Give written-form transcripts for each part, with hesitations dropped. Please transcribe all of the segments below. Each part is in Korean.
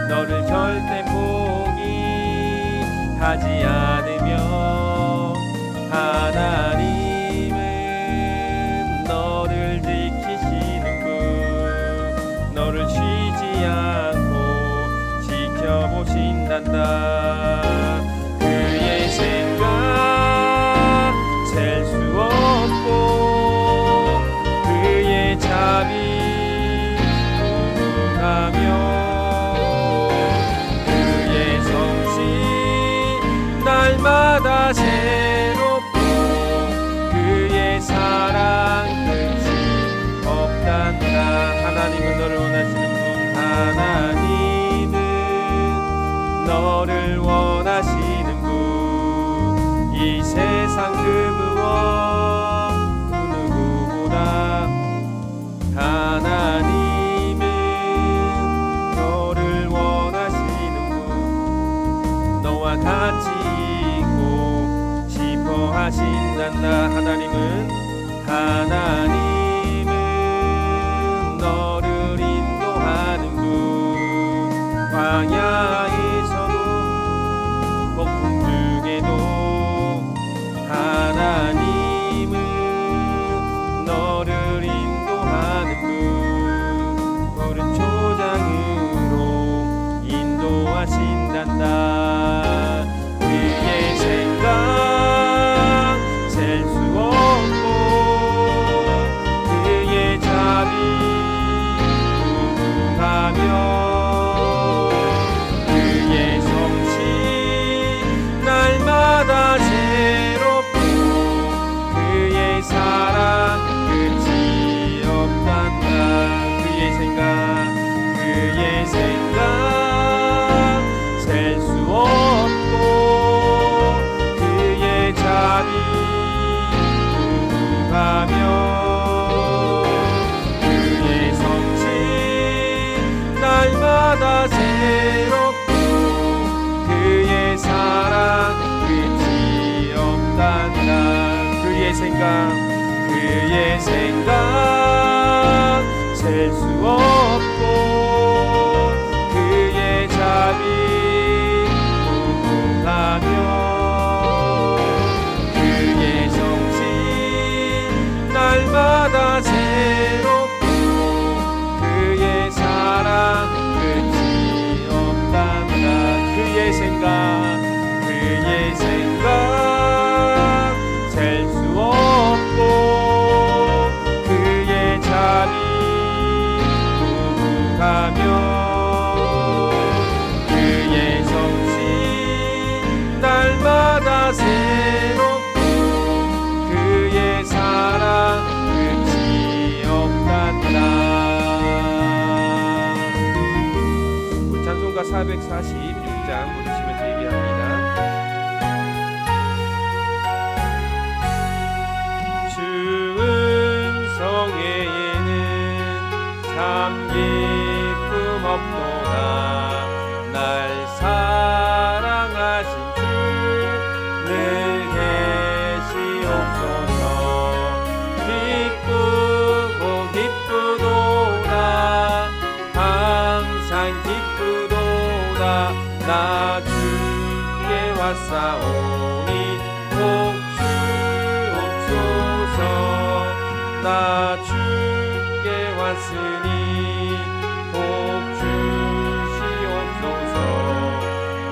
너를 절대 포기하지 않으며 하나님은 너를 지키시는 분, 너를 쉬지 않고 지켜보신단다. 그의 생각 셀 수 없고 그의 자비 무궁하며 그의 성실 날마다 새롭고 그의 사랑 끝이 없단다. 하나님은 너를 원하시는 분, 하나님은 너를 원하시는 분, 이 세상 그 누구보다 하나님은 너를 원하시는 분, 너와 같이 있고 싶어 하신단다. 하나님은 너를 인도하는 분, 광야에서도 폭풍 중에도 하나님은 너를 인도하는 분, 푸른 초장으로 인도하신단다. 그의 생각 셀 수 없고 그의 자비 무궁하며 그의 성실 날마다 새롭고 그의 사랑 끝이 없단다. 그의 생각 셀 수 없고 그의 자비 무궁하며 그의 성실 날마다 새롭고 그의 사랑 끝이 없단다. 그의 생각 셀 수 없고 그의 자비 무궁하며 그의 성실 날마다 새롭고 그의 사랑 끝이 없단다. 그의 생각 셀 수 없고 그의 자비 무궁하며 그의 성실 날마다 새롭고 그의 사랑 끝이 없단다. 우리 찬송가 446장 부르시면서 얘기합니다. 주 은성에는 참 기쁨 없도다. 날 사랑하신 주 늘 계시옵소서. 기쁘고 기쁘도다. 항상 기쁘도다. 나 주께 왔사오니 복 주옵소서. 나 주께 왔으니 복 주시옵소서.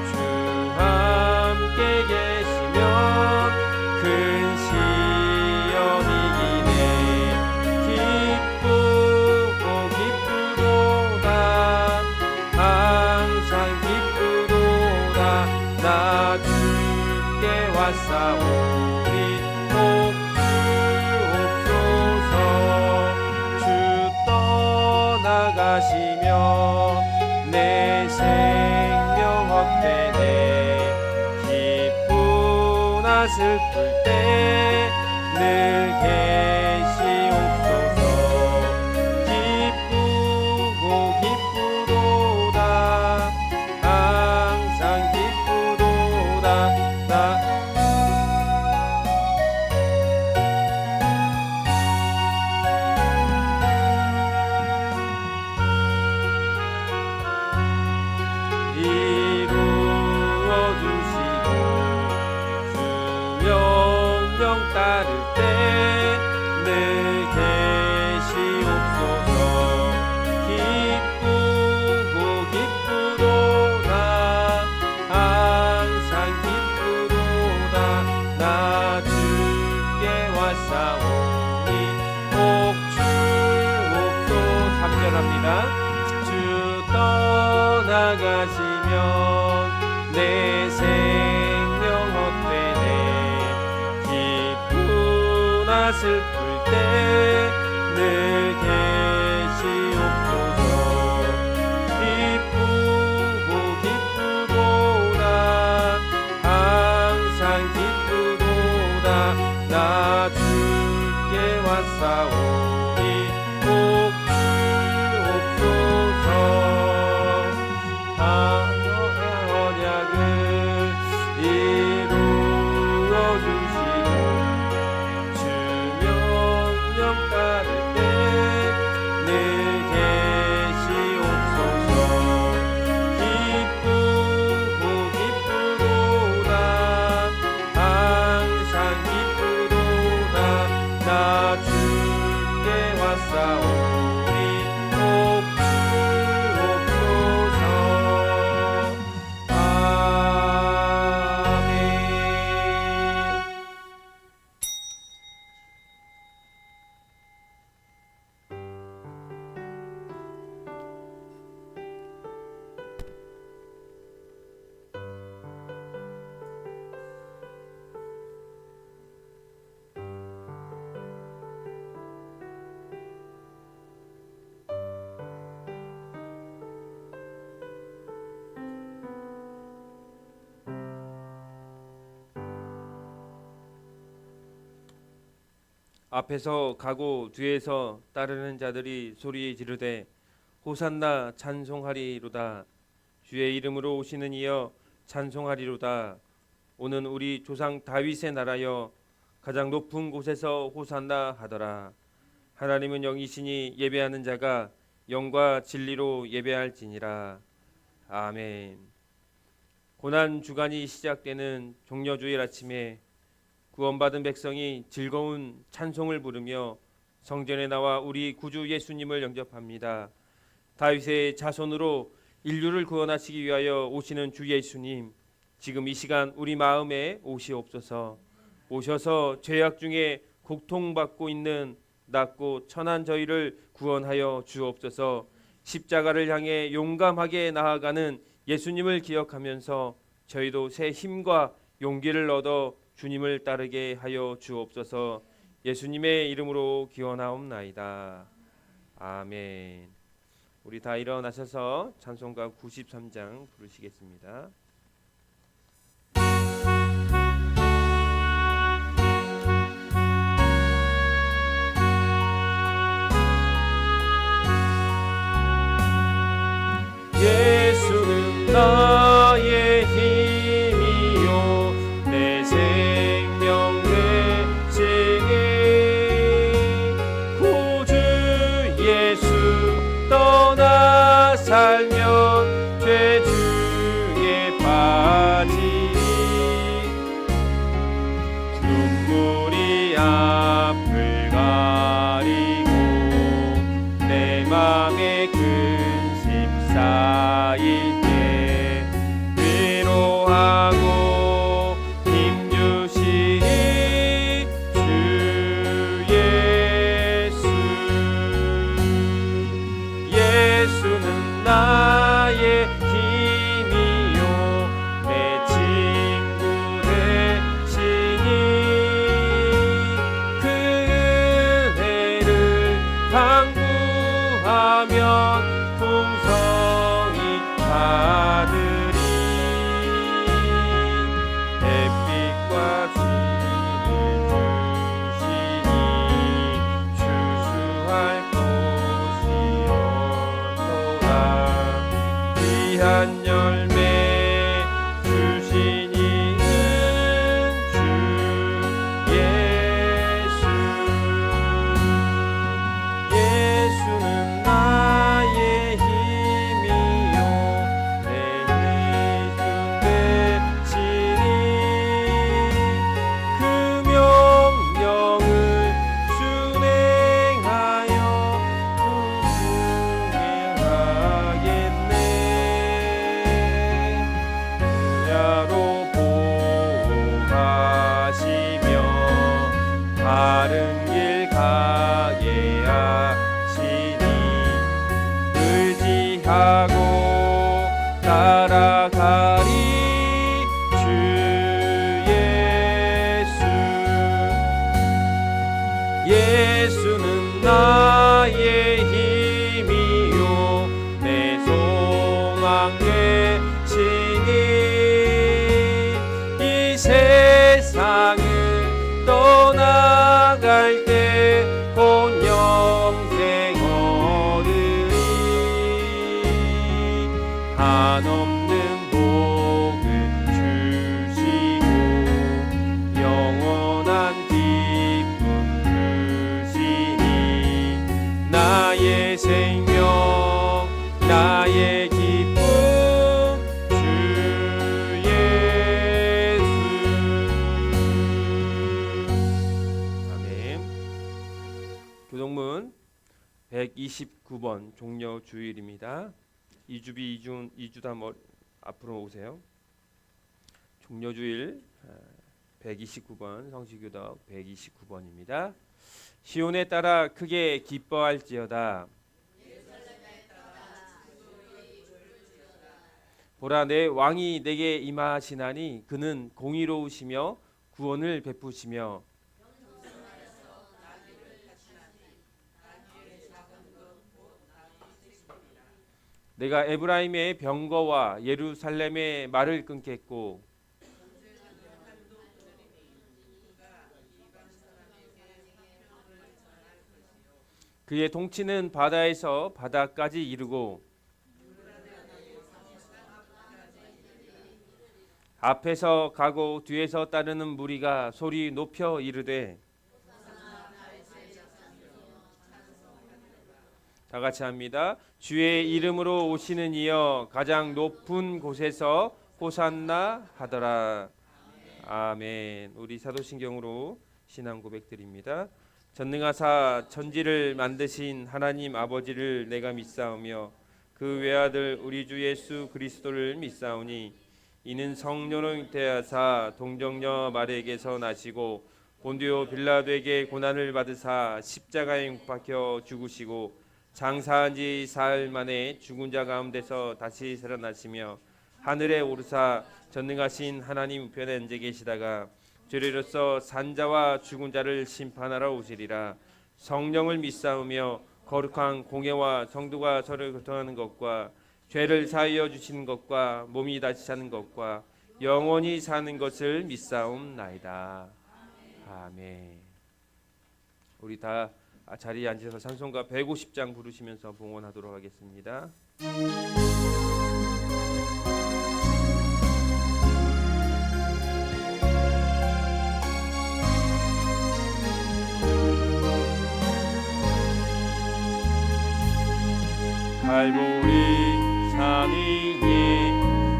주 함께 계시면 큰 시험이기네. 기쁘고 기쁘도다. 항상 기쁘도다. 나 주께 왔사오니 복 주옵소서. 주 떠나가시며 내 생명 헛되네. 기쁘나 슬플 때 늘 계시옵소서. 기쁘고 기쁘도다. 항상 기쁘도다. 따를 때 늘 계시옵소서. 기쁘고 기쁘도다 항상 기쁘도다 나 주께 왔사오니 옥주옥소 3절합니다. 주 떠나가시면 내 생명 헛되네. 기쁘나 슬플 때 늘 계시옵소서. 기쁘고 기쁘도다 항상 기쁘도다 나 주께 왔사오니 옥주옵소서. 언약을 이루어 주시고 주 명령 따를 때 늘 계시옵소서. 기쁘고 기쁘도다 항상 기쁘도다 나 주께 왔사오니 옥주옵소서. 아멘. 앞에서 가고 뒤에서 따르는 자들이 소리 지르되 호산나 찬송하리로다. 주의 이름으로 오시는 이여 찬송하리로다. 오는 우리 조상 다윗의 나라여 가장 높은 곳에서 호산나 하더라. 하나님은 영이시니 예배하는 자가 영과 진리로 예배할지니라. 아멘. 고난 주간이 시작되는 종려주일 아침에 구원받은 백성이 즐거운 찬송을 부르며 성전에 나와 우리 구주 예수님을 영접합니다. 다윗의 자손으로 인류를 구원하시기 위하여 오시는 주 예수님, 지금 이 시간 우리 마음에 오시옵소서. 오셔서 죄악 중에 고통받고 있는 낮고 천한 저희를 구원하여 주옵소서. 십자가를 향해 용감하게 나아가는 예수님을 기억하면서 저희도 새 힘과 용기를 얻어 주님을 따르게 하여 주옵소서. 예수님의 이름으로 기원하옵나이다. 아멘. 우리 다 일어나셔서 찬송가 93장 부르시겠습니다. 예수는 나의 힘이요 내 생명 되시니 구주 예수 떠나 살면 죄 중에 빠지니 눈물이 앞을 가리고 내 맘에 근심 쌓일 때 위로하고 힘주시니 주 예수. 예수는 나의 힘이요 내 친구 되시니 그 은혜를 강구하면 풍성히 받으리. 햇빛과 비를 주시니 추수할 것이 없도다. 귀한 열매 주시니 주 예수. 예수는 나의 힘이요 내 힘 되시니 그 명령을 따라가리 주 예수. 예수는 나의 힘이요 내 소망 되시니 이 세상을 떠나갈 때 곧 영생 얻으리 한없는 복을 주시고 영원한 기쁨 주시니 나의 생명 나의 기쁨 주 예수. 아멘. 교동문 129번 종려 주일입니다. 이주비 이주다 앞으로 오세요. 종려 주일 129번 성시교독 129번입니다. 시온에 따라 크게 기뻐할지어다. 보라 내 왕이 내게 임하시나니 그는 공의로우시며 구원을 베푸시며 내가 에브라임의 병거와 예루살렘의 말을 끊겠고 그의 통치는 바다에서 바다까지 이르고 앞에서 가고 뒤에서 따르는 무리가 소리 높여 이르되 다 같이 합니다. 주의 이름으로 오시는 이여 가장 높은 곳에서 호산나 하더라. 아멘. 우리 사도신경으로 신앙 고백드립니다. 전능하사 천지를 만드신 하나님 아버지를 내가 믿사오며 그 외아들 우리 주 예수 그리스도를 믿사오니 이는 성령으로 잉태하사 동정녀 마리에게서 나시고 본디오 빌라도에게 고난을 받으사 십자가에 못 박혀 죽으시고 장사한 지 사흘 만에 죽은 자 가운데서 다시 살아나시며 하늘에 오르사 전능하신 하나님 우편에 앉아 계시다가 죄로서 산자와 죽은 자를 심판하러 오시리라. 성령을 믿사오며 거룩한 공예와 성도가 서로 교통하는 것과 죄를 사하여 주시는 것과 몸이 다시 사는 것과 영원히 사는 것을 믿사옵나이다. 아멘. 우리 다 자리에 앉아서 찬송가 150장 부르시면서 봉헌하도록 하겠습니다. 갈보리 산 위에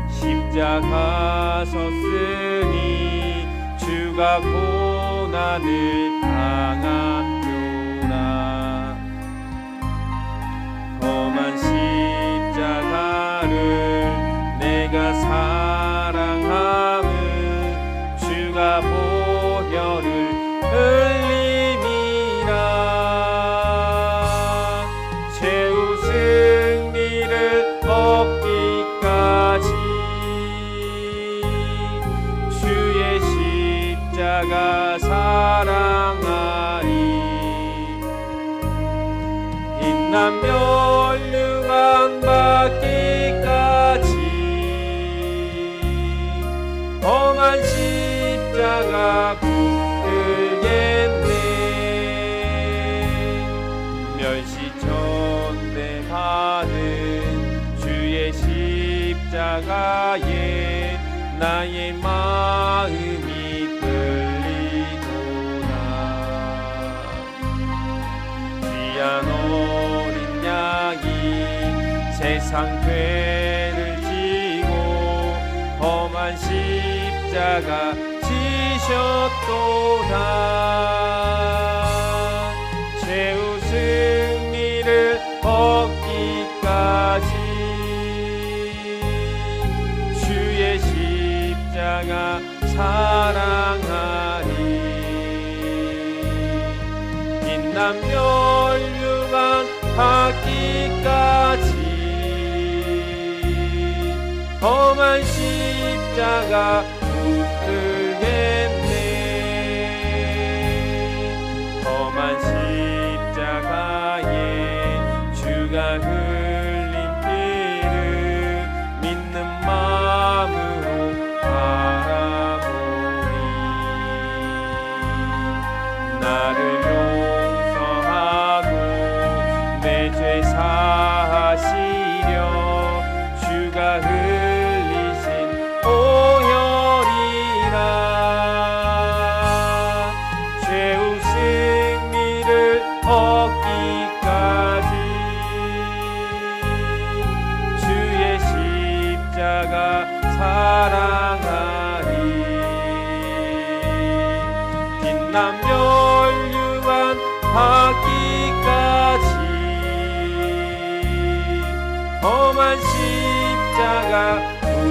십자가 섰으니 주가 고난을 당한 표라. 험한 십자가를 내가 사랑함은 주가 보혈을 흘림이라. 최후 승리를 얻기까지 주의 십자가 사랑하리. 빛난 멸류관 받기까지 험한 십자가 붙들겠네. 멸시천대 받은 주의 십자가에 나의 마음이 끌리도다. 귀한 어린 양이 세상 죄를 지고 험한 십자가 지셨도다. 최후 승리를 얻기까지 주의 십자가 사랑하리. 빛난 멸류관 받기까지 험한 십자가 붙들겠네. 험한 십자가에 주가 흘린 피를 믿는 마음으로 바라보리. 나를 용서하고 내 죄 사하시려 주가 흘리신 오혈이라. 죄의 승리를 얻기까지 주의 십자가 사랑하리. 빛난 멸류관 받기까지 험한 십자가 붙들겠네.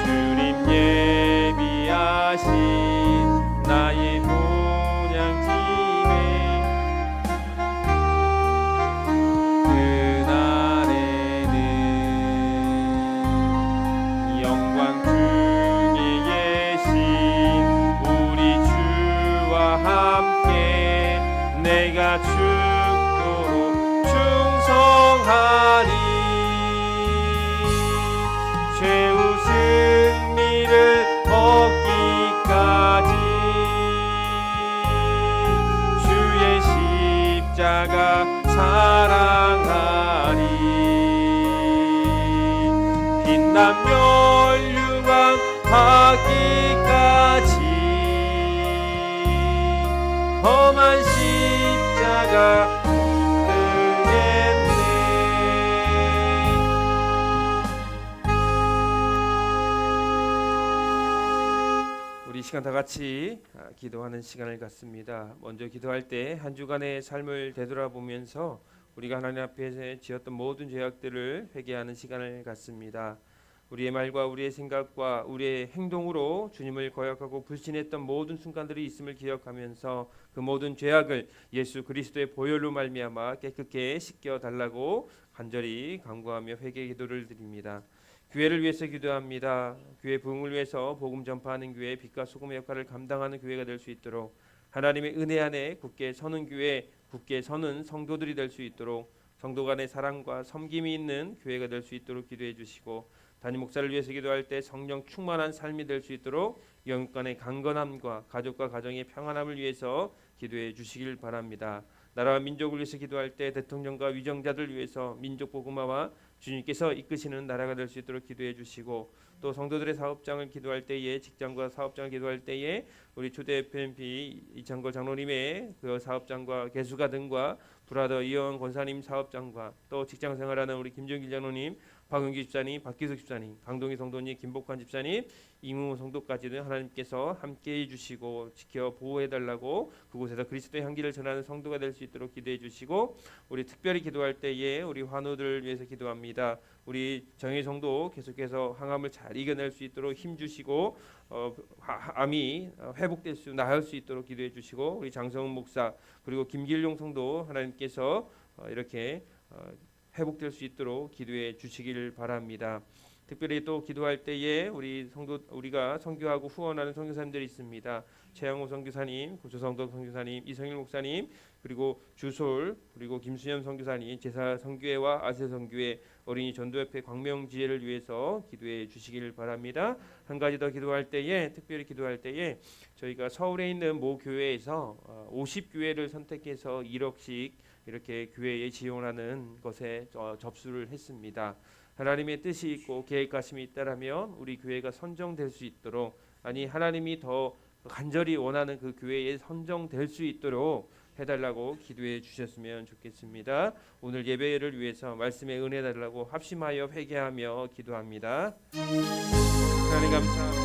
주님 예비하신 나의 본향집에 그날에는 영광 중에 계신 우리 주와 함께 내가 죽도록 충성하리. 죄의 승리를 얻기까지 주의 십자가 사랑하리. 빛난 멸류관 받기까지 험한 십자가 붙들겠네. 우리 시간 다 같이 기도하는 시간을 갖습니다. 먼저 기도할 때 한 주간의 삶을 되돌아보면서 우리가 하나님 앞에 지었던 모든 죄악들을 회개하는 시간을 갖습니다. 우리의 말과 우리의 생각과 우리의 행동으로 주님을 거역하고 불신했던 모든 순간들이 있음을 기억하면서 그 모든 죄악을 예수 그리스도의 보혈로 말미암아 깨끗게 씻겨 달라고 간절히 간구하며 회개 기도를 드립니다. 교회를 위해서 기도합니다. 교회 부흥을 위해서 복음 전파하는 교회, 빛과 소금의 역할을 감당하는 교회가 될 수 있도록 하나님의 은혜 안에 굳게 서는 교회, 굳게 서는 성도들이 될 수 있도록 성도 간의 사랑과 섬김이 있는 교회가 될 수 있도록 기도해 주시고, 담임 목사를 위해서 기도할 때 성령 충만한 삶이 될 수 있도록 영육간의 강건함과 가족과 가정의 평안함을 위해서 기도해 주시길 바랍니다. 나라와 민족을 위해서 기도할 때 대통령과 위정자들 위해서 민족 복음화와 주님께서 이끄시는 나라가 될 수 있도록 기도해 주시고, 또 성도들의 사업장을 기도할 때에, 직장과 사업장을 기도할 때에 우리 초대 FMP 이창걸 장로님의 그 사업장과 개수가 등과 브라더 이영 권사님 사업장과 또 직장 생활하는 우리 김정길 장로님, 박은기 집사님, 박기숙 집사님, 강동희 성도님, 김복환 집사님, 이무 성도까지는 하나님께서 함께해 주시고 지켜 보호해 달라고, 그곳에서 그리스도의 향기를 전하는 성도가 될 수 있도록 기도해 주시고, 우리 특별히 기도할 때에 우리 환우들을 위해서 기도합니다. 우리 정예 성도 계속해서 항암을 잘 이겨낼 수 있도록 힘 주시고 암이 회복될 수 나을 수 있도록 기도해 주시고, 우리 장성훈 목사 그리고 김길용 성도 하나님께서 이렇게 회복될 수 있도록 기도해 주시길 바랍니다. 특별히 또 기도할 때에 우리 성도, 우리가 선교하고 후원하는 선교사님들이 있습니다. 최양호 선교사님, 고조성덕 선교사님, 이성일 목사님, 그리고 주솔, 그리고 김수현 선교사님, 제사 선교회와 아세 선교회, 어린이 전도협회 광명지혜를 위해서 기도해 주시길 바랍니다. 한 가지 더 기도할 때에, 특별히 기도할 때에 저희가 서울에 있는 모 교회에서 50교회를 선택해서 1억씩 이렇게 교회에 지원하는 것에 접수를 했습니다. 하나님의 뜻이 있고 계획하심이 있다라면 우리 교회가 선정될 수 있도록, 아니 하나님이 더 간절히 원하는 그 교회에 선정될 수 있도록 해달라고 기도해 주셨으면 좋겠습니다. 오늘 예배를 위해서 말씀의 은혜 달라고 합심하여 회개하며 기도합니다. 하나님 감사합니다.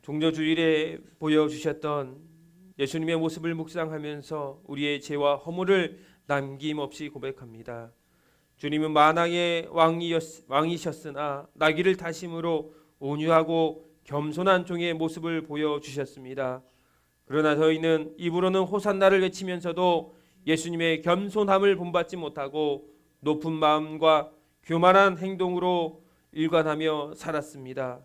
종려주일에 보여주셨던 예수님의 모습을 묵상하면서 우리의 죄와 허물을 남김없이 고백합니다. 주님은 만왕의 왕이셨으나 나귀를 타심으로 온유하고 겸손한 종의 모습을 보여주셨습니다. 그러나 저희는 입으로는 호산나를 외치면서도 예수님의 겸손함을 본받지 못하고 높은 마음과 교만한 행동으로 일관하며 살았습니다.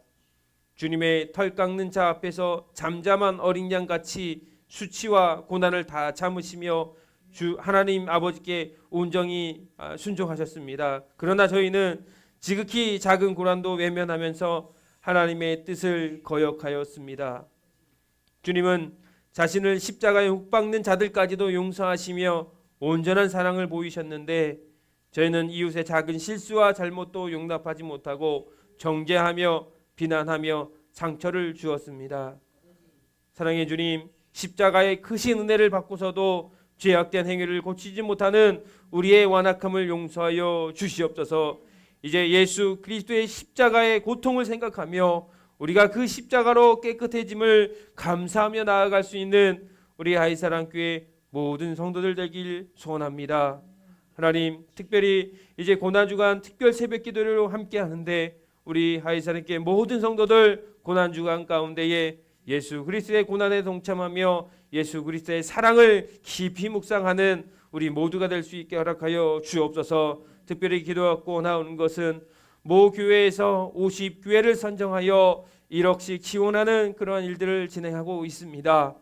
주님의 털 깎는 자 앞에서 잠잠한 어린 양같이 수치와 고난을 다 참으시며 주 하나님 아버지께 온전히 순종하셨습니다. 그러나 저희는 지극히 작은 고난도 외면하면서 하나님의 뜻을 거역하였습니다. 주님은 자신을 십자가에 못 박는 자들까지도 용서하시며 온전한 사랑을 보이셨는데 저희는 이웃의 작은 실수와 잘못도 용납하지 못하고 정죄하며 비난하며 상처를 주었습니다. 사랑의 주님, 십자가의 크신 은혜를 받고서도 죄악된 행위를 고치지 못하는 우리의 완악함을 용서하여 주시옵소서. 이제 예수 그리스도의 십자가의 고통을 생각하며 우리가 그 십자가로 깨끗해짐을 감사하며 나아갈 수 있는 우리 하이사랑교회 모든 성도들 되길 소원합니다. 하나님, 특별히 이제 고난주간 특별 새벽 기도를 함께 하는데 우리 하이사랑교회 모든 성도들 고난주간 가운데에 예수 그리스도의 고난에 동참하며 예수 그리스도의 사랑을 깊이 묵상하는 우리 모두가 될 수 있게 허락하여 주옵소서. 특별히 기도하고 나오는 것은 모 교회에서 50교회를 선정하여 1억씩 지원하는 그러한 일들을 진행하고 있습니다.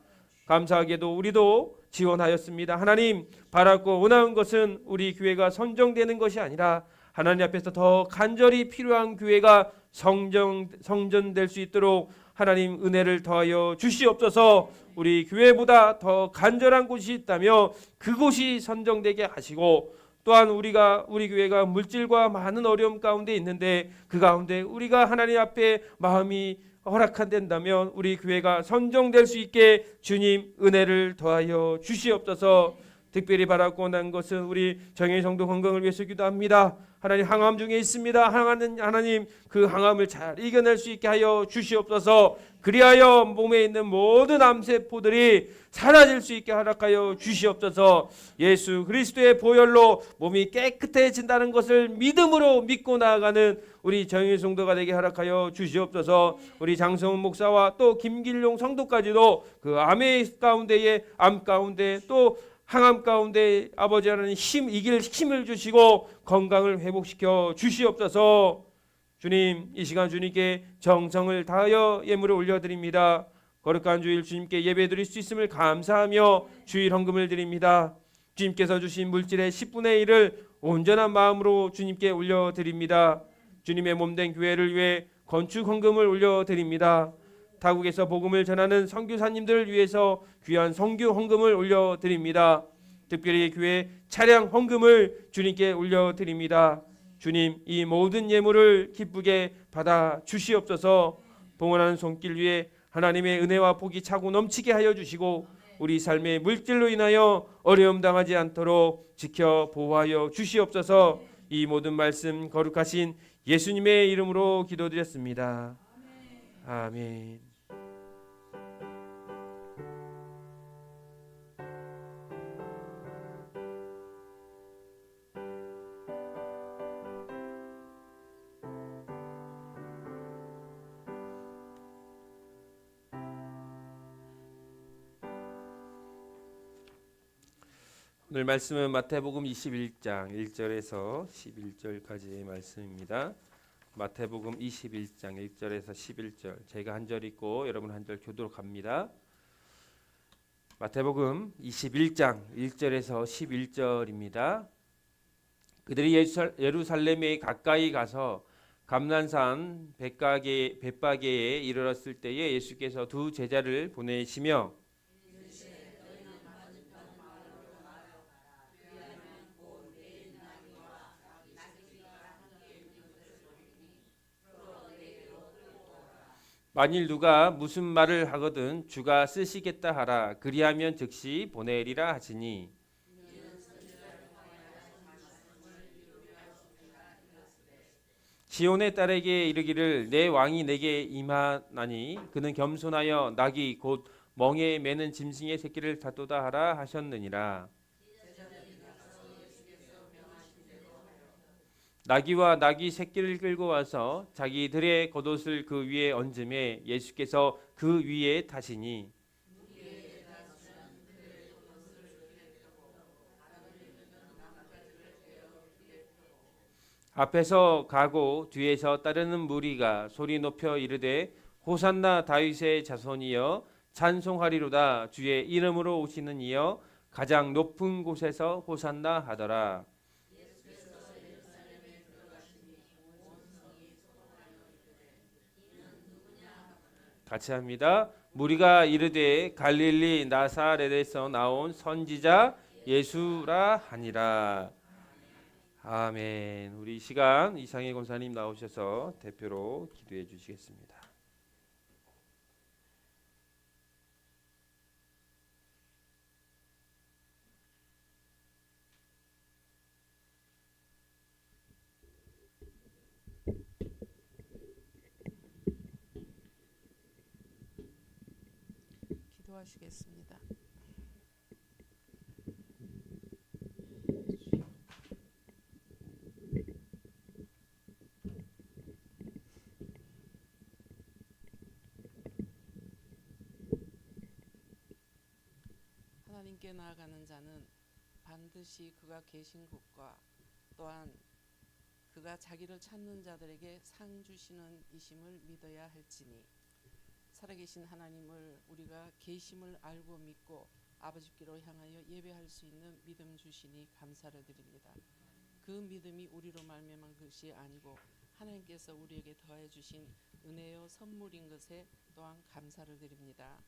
감사하게도 우리도 지원하였습니다. 하나님, 바라고 원하는 것은 우리 교회가 선정되는 것이 아니라 하나님 앞에서 더 간절히 필요한 교회가 성전될 수 있도록 하나님 은혜를 더하여 주시옵소서. 우리 교회보다 더 간절한 곳이 있다며 그곳이 선정되게 하시고, 또한 우리 교회가 물질과 많은 어려움 가운데 있는데 그 가운데 우리가 하나님 앞에 마음이 허락한다면 우리 교회가 선정될 수 있게 주님 은혜를 더하여 주시옵소서. 특별히 바라고 난 것은 우리 정의 성도 건강을 위해서 기도합니다. 하나님, 항암 중에 있습니다. 하나님, 그 항암을 잘 이겨낼 수 있게 하여 주시옵소서. 그리하여 몸에 있는 모든 암세포들이 사라질 수 있게 허락하여 주시옵소서. 예수 그리스도의 보혈로 몸이 깨끗해진다는 것을 믿음으로 믿고 나아가는 우리 정의 성도가 되게 허락하여 주시옵소서. 우리 장성훈 목사와 또 김길용 성도까지도 그 암의 가운데에 암 가운데 또 항암 가운데 아버지 하나님 이길 힘을 주시고 건강을 회복시켜 주시옵소서. 주님, 이 시간 주님께 정성을 다하여 예물을 올려드립니다. 거룩한 주일 주님께 예배드릴 수 있음을 감사하며 주일 헌금을 드립니다. 주님께서 주신 물질의 10분의 1을 온전한 마음으로 주님께 올려드립니다. 주님의 몸된 교회를 위해 건축 헌금을 올려드립니다. 타국에서 복음을 전하는 선교사님들을 위해서 귀한 선교 헌금을 올려드립니다. 특별히 교회 차량 헌금을 주님께 올려드립니다. 주님, 이 모든 예물을 기쁘게 받아 주시옵소서. 봉헌하는 손길 위에 하나님의 은혜와 복이 차고 넘치게 하여 주시고 우리 삶의 물질로 인하여 어려움 당하지 않도록 지켜 보호하여 주시옵소서. 이 모든 말씀 거룩하신 예수님의 이름으로 기도드렸습니다. 아멘. 오늘 말씀은 마태복음 21장 1절에서 11절까지의 말씀입니다. 마태복음 21장 1절에서 11절, 제가 한 절 읽고 여러분 한 절 교도록 합니다. 마태복음 21장 1절에서 11절입니다. 그들이 예루살렘에 가까이 가서 감난산 벳바게에 이르렀을 때에 예수께서 두 제자를 보내시며 만일 누가 무슨 말을 하거든 주가 쓰시겠다 하라. 그리하면 즉시 보내리라 하시니, 시온의 딸에게 이르기를 내 왕이 내게 임하나니 그는 겸손하여 낙이 곧 멍에 매는 짐승의 새끼를 잡도다 하라 하셨느니라. 나귀와 나귀 새끼를 끌고 와서 자기들의 겉옷을 그 위에 얹음에 예수께서 그 위에 타시니 앞에서 가고 뒤에서 따르는 무리가 소리 높여 이르되 호산나 다윗의 자손이여 찬송하리로다 주의 이름으로 오시는 이여 가장 높은 곳에서 호산나 하더라. 같이 합니다. 무리가 이르되 갈릴리 나사렛에서 나온 선지자 예수라 하니라. 아멘. 우리 이 시간 이상해 권사님 나오셔서 대표로 기도해 주시겠습니다. 기도하시겠습니다. 하나님께 나아가는 자는 반드시 그가 계신 곳과 또한 그가 자기를 찾는 자들에게 상 주시는 이심을 믿어야 할지니 살아계신 하나님을 우리가 계심을 알고 믿고 아버지께로 향하여 예배할 수 있는 믿음 주시니 감사를 드립니다. 그 믿음이 우리로 말미암은 것이 아니고 하나님께서 우리에게 더해 주신 은혜요 선물인 것에 또한 감사를 드립니다.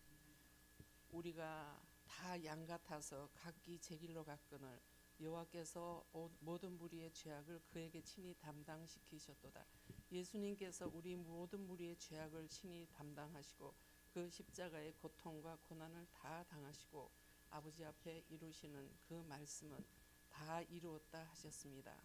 우리가 다 양 같아서 각기 제 길로 갔거늘 여호와께서 모든 무리의 죄악을 그에게 친히 담당시키셨도다. 예수님께서 우리 모든 무리의 죄악을 친히 담당하시고 그 십자가의 고통과 고난을 다 당하시고 아버지 앞에 이루시는 그 말씀은 다 이루었다 하셨습니다.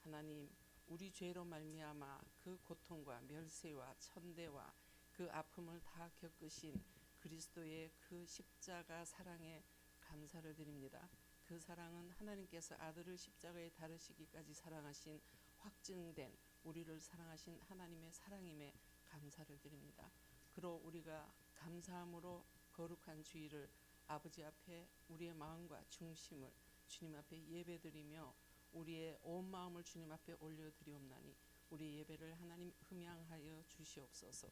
하나님, 우리 죄로 말미암아 그 고통과 멸세와 천대와 그 아픔을 다 겪으신 그리스도의 그 십자가 사랑에 감사를 드립니다. 그 사랑은 하나님께서 아들을 십자가에 달으시기까지 사랑하신 확증된 우리를 사랑하신 하나님의 사랑임에 감사를 드립니다. 그로 우리가 감사함으로 거룩한 주일을 아버지 앞에 우리의 마음과 중심을 주님 앞에 예배드리며 우리의 온 마음을 주님 앞에 올려드리옵나니 우리 예배를 하나님 흠양하여 주시옵소서.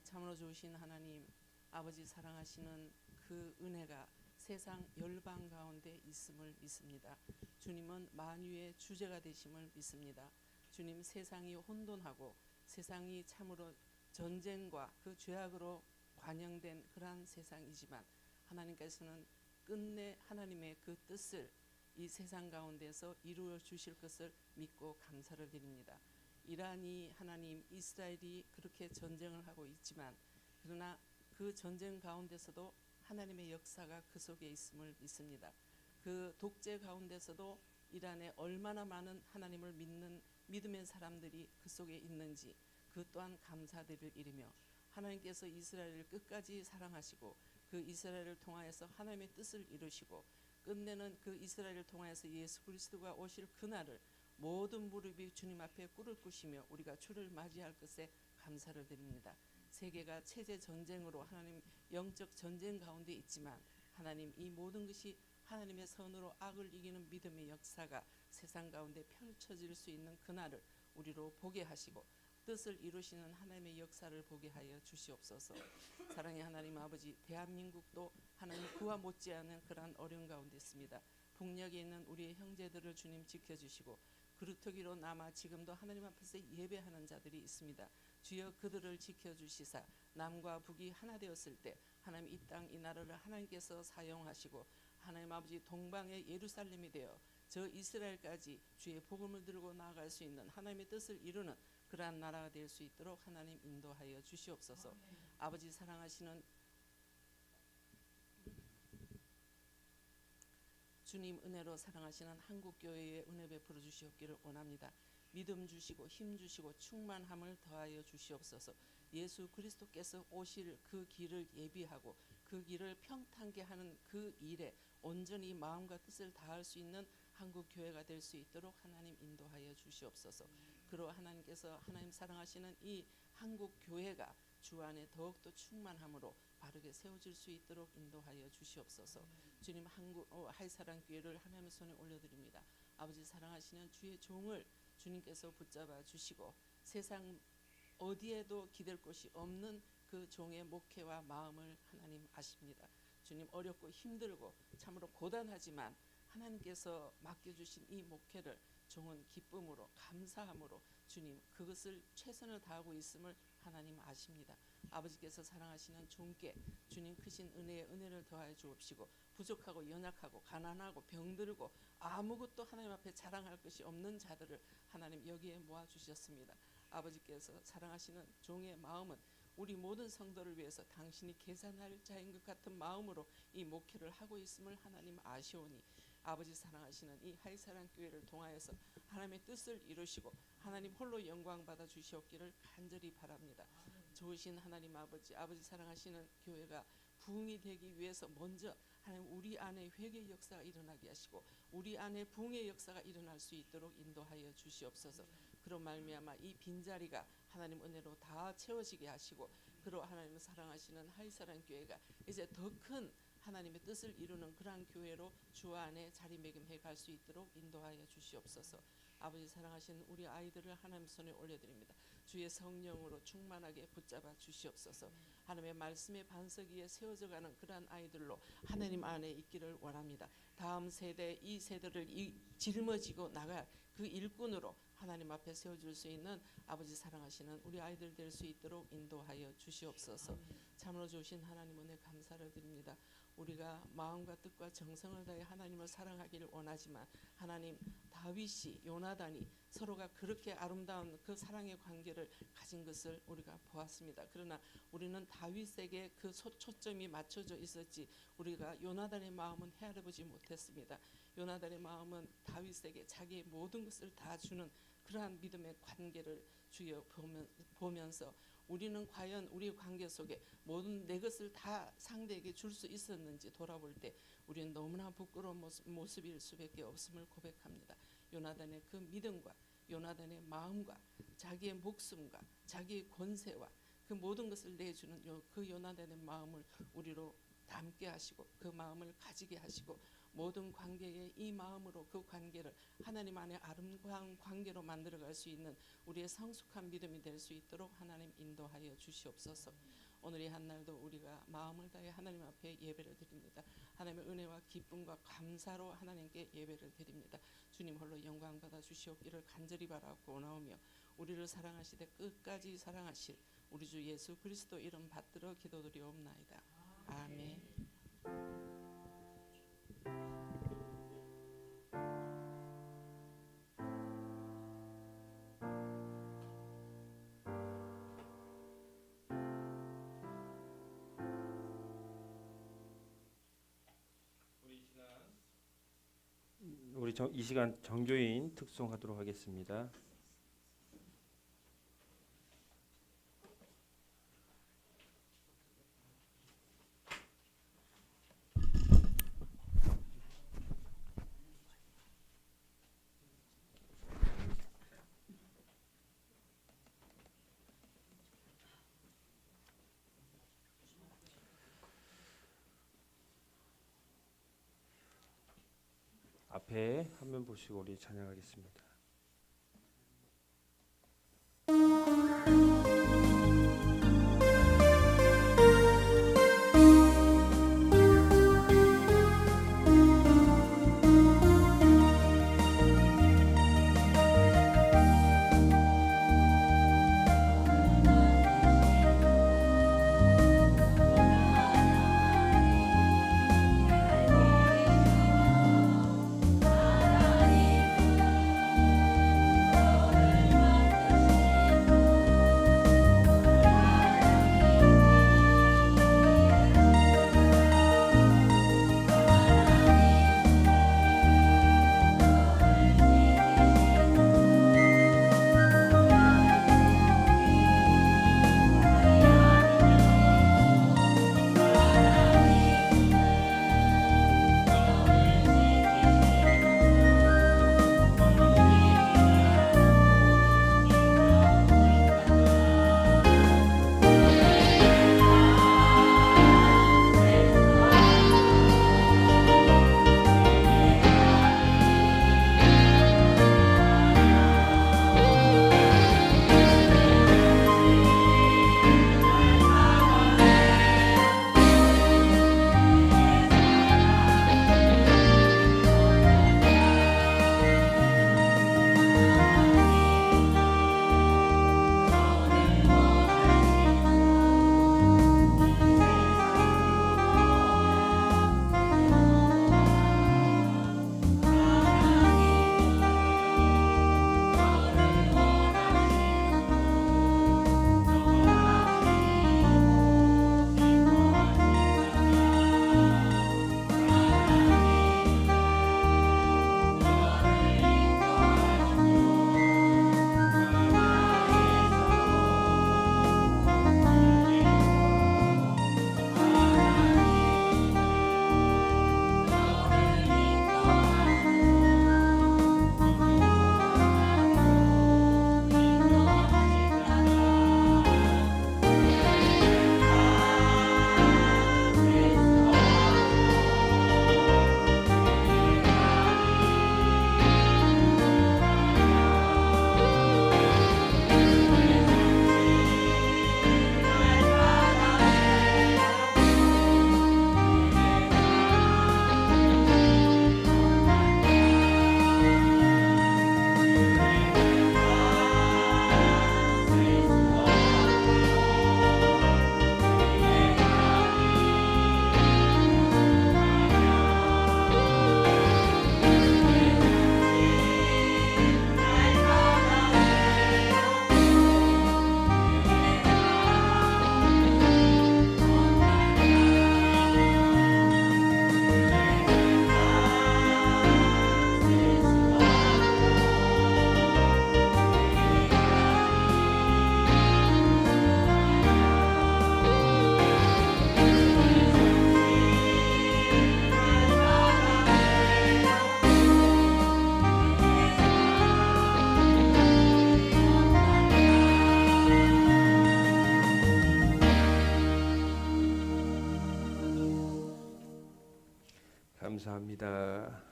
참으로 좋으신 하나님, 아버지 사랑하시는 그 은혜가 세상 열방 가운데 있음을 믿습니다. 주님은 만유의 주제가 되심을 믿습니다. 주님, 세상이 혼돈하고 세상이 참으로 전쟁과 그 죄악으로 관영된 그러한 세상이지만 하나님께서는 끝내 하나님의 그 뜻을 이 세상 가운데서 이루어 주실 것을 믿고 감사를 드립니다. 이란이 하나님, 이스라엘이 그렇게 전쟁을 하고 있지만 그러나 그 전쟁 가운데서도 하나님의 역사가 그 속에 있음을 믿습니다. 그 독재 가운데서도 이란에 얼마나 많은 하나님을 믿는 믿음의 사람들이 그 속에 있는지 그 또한 감사드릴 일이며 하나님께서 이스라엘을 끝까지 사랑하시고 그 이스라엘을 통하여서 하나님의 뜻을 이루시고 끝내는 그 이스라엘을 통하여서 예수 그리스도가 오실 그날을 모든 무릎이 주님 앞에 꿇을 것이며 우리가 주를 맞이할 것에 감사를 드립니다. 세계가 체제 전쟁으로 하나님 영적 전쟁 가운데 있지만 하나님, 이 모든 것이 하나님의 선으로 악을 이기는 믿음의 역사가 세상 가운데 펼쳐질 수 있는 그날을 우리로 보게 하시고 뜻을 이루시는 하나님의 역사를 보게 하여 주시옵소서. 사랑의 하나님 아버지, 대한민국도 하나님 그와 못지않은 그러한 어려움 가운데 있습니다. 북녘에 있는 우리의 형제들을 주님 지켜주시고 그루터기로 남아 지금도 하나님 앞에서 예배하는 자들이 있습니다. 주여 그들을 지켜주시사 남과 북이 하나 되었을 때 하나님 이 땅 이 나라를 하나님께서 사용하시고 하나님 아버지 동방의 예루살렘이 되어 저 이스라엘까지 주의 복음을 들고 나아갈 수 있는 하나님의 뜻을 이루는 그러한 나라가 될 수 있도록 하나님 인도하여 주시옵소서. 아버지 사랑하시는 주님 은혜로 사랑하시는 한국교회에 은혜 베풀어 주시옵기를 원합니다. 믿음 주시고 힘 주시고 충만함을 더하여 주시옵소서. 예수 그리스도께서 오실 그 길을 예비하고 그 길을 평탄케 하는 그 일에 온전히 마음과 뜻을 다할 수 있는 한국 교회가 될 수 있도록 하나님 인도하여 주시옵소서. 그로 하나님께서 하나님 사랑하시는 이 한국 교회가 주 안에 더욱더 충만함으로 바르게 세워질 수 있도록 인도하여 주시옵소서. 주님, 한국 하이사랑 교회를 하나님의 손에 올려드립니다. 아버지 사랑하시는 주의 종을 주님께서 붙잡아 주시고 세상 어디에도 기댈 곳이 없는 그 종의 목회와 마음을 하나님 아십니다. 주님, 어렵고 힘들고 참으로 고단하지만 하나님께서 맡겨주신 이 목회를 종은 기쁨으로 감사함으로 주님 그것을 최선을 다하고 있음을 하나님 아십니다. 아버지께서 사랑하시는 종께 주님 크신 은혜에 은혜를 더하여 주옵시고 부족하고 연약하고 가난하고 병들고 아무것도 하나님 앞에 자랑할 것이 없는 자들을 하나님 여기에 모아주셨습니다. 아버지께서 사랑하시는 종의 마음은 우리 모든 성도를 위해서 당신이 계산할 자인 것 같은 마음으로 이 목회를 하고 있음을 하나님 아시오니 아버지 사랑하시는 이 하이사랑 교회를 통하여서 하나님의 뜻을 이루시고 하나님 홀로 영광 받아 주시옵기를 간절히 바랍니다. 좋으신 하나님 아버지 사랑하시는 교회가 부흥이 되기 위해서 먼저 하나님 우리 안에 회개의 역사가 일어나게 하시고 우리 안에 부흥의 역사가 일어날 수 있도록 인도하여 주시옵소서. 그로 말미암아 이 빈자리가 하나님 은혜로 다 채워지게 하시고 그로 하나님을 사랑하시는 하이사랑 교회가 이제 더 큰 하나님의 뜻을 이루는 그러한 교회로 주 안에 자리매김해 갈 수 있도록 인도하여 주시옵소서. 아버지 사랑하시는 우리 아이들을 하나님 손에 올려드립니다. 주의 성령으로 충만하게 붙잡아 주시옵소서. 하나님의 말씀의 반석 위에 세워져가는 그러한 아이들로 하나님 안에 있기를 원합니다. 다음 세대 이 세대를 짊어지고 나갈 그 일꾼으로 하나님 앞에 세워줄 수 있는 아버지 사랑하시는 우리 아이들 될 수 있도록 인도하여 주시옵소서. 참으로 주신 하나님 은혜 감사를 드립니다. 우리가 마음과 뜻과 정성을 다해 하나님을 사랑하기를 원하지만 하나님 다윗이 요나단이 서로가 그렇게 아름다운 그 사랑의 관계를 가진 것을 우리가 보았습니다. 그러나 우리는 다윗에게 그 초점이 맞춰져 있었지 우리가 요나단의 마음은 헤아려보지 못했습니다. 요나단의 마음은 다윗에게 자기의 모든 것을 다 주는 그러한 믿음의 관계를 주여 보면서 우리는 과연 우리의 관계 속에 모든 내 것을 다 상대에게 줄 수 있었는지 돌아볼 때 우리는 너무나 부끄러운 모습일 수밖에 없음을 고백합니다. 요나단의 그 믿음과 요나단의 마음과 자기의 목숨과 자기의 권세와 그 모든 것을 내주는 그 요나단의 마음을 우리로 담게 하시고 그 마음을 가지게 하시고 모든 관계에 이 마음으로 그 관계를 하나님 안에 아름다운 관계로 만들어갈 수 있는 우리의 성숙한 믿음이 될 수 있도록 하나님 인도하여 주시옵소서. 오늘 이 한날도 우리가 마음을 다해 하나님 앞에 예배를 드립니다. 하나님의 은혜와 기쁨과 감사로 하나님께 예배를 드립니다. 주님 홀로 영광 받아 주시옵기를 간절히 바라고 나오며 우리를 사랑하시되 끝까지 사랑하실 우리 주 예수 그리스도 이름 받들어 기도드리옵나이다. 아멘. 우리 이 시간 정교인 특송하도록 하겠습니다. 앞에 화면 보시고 우리 찬양하겠습니다. 감사합니다.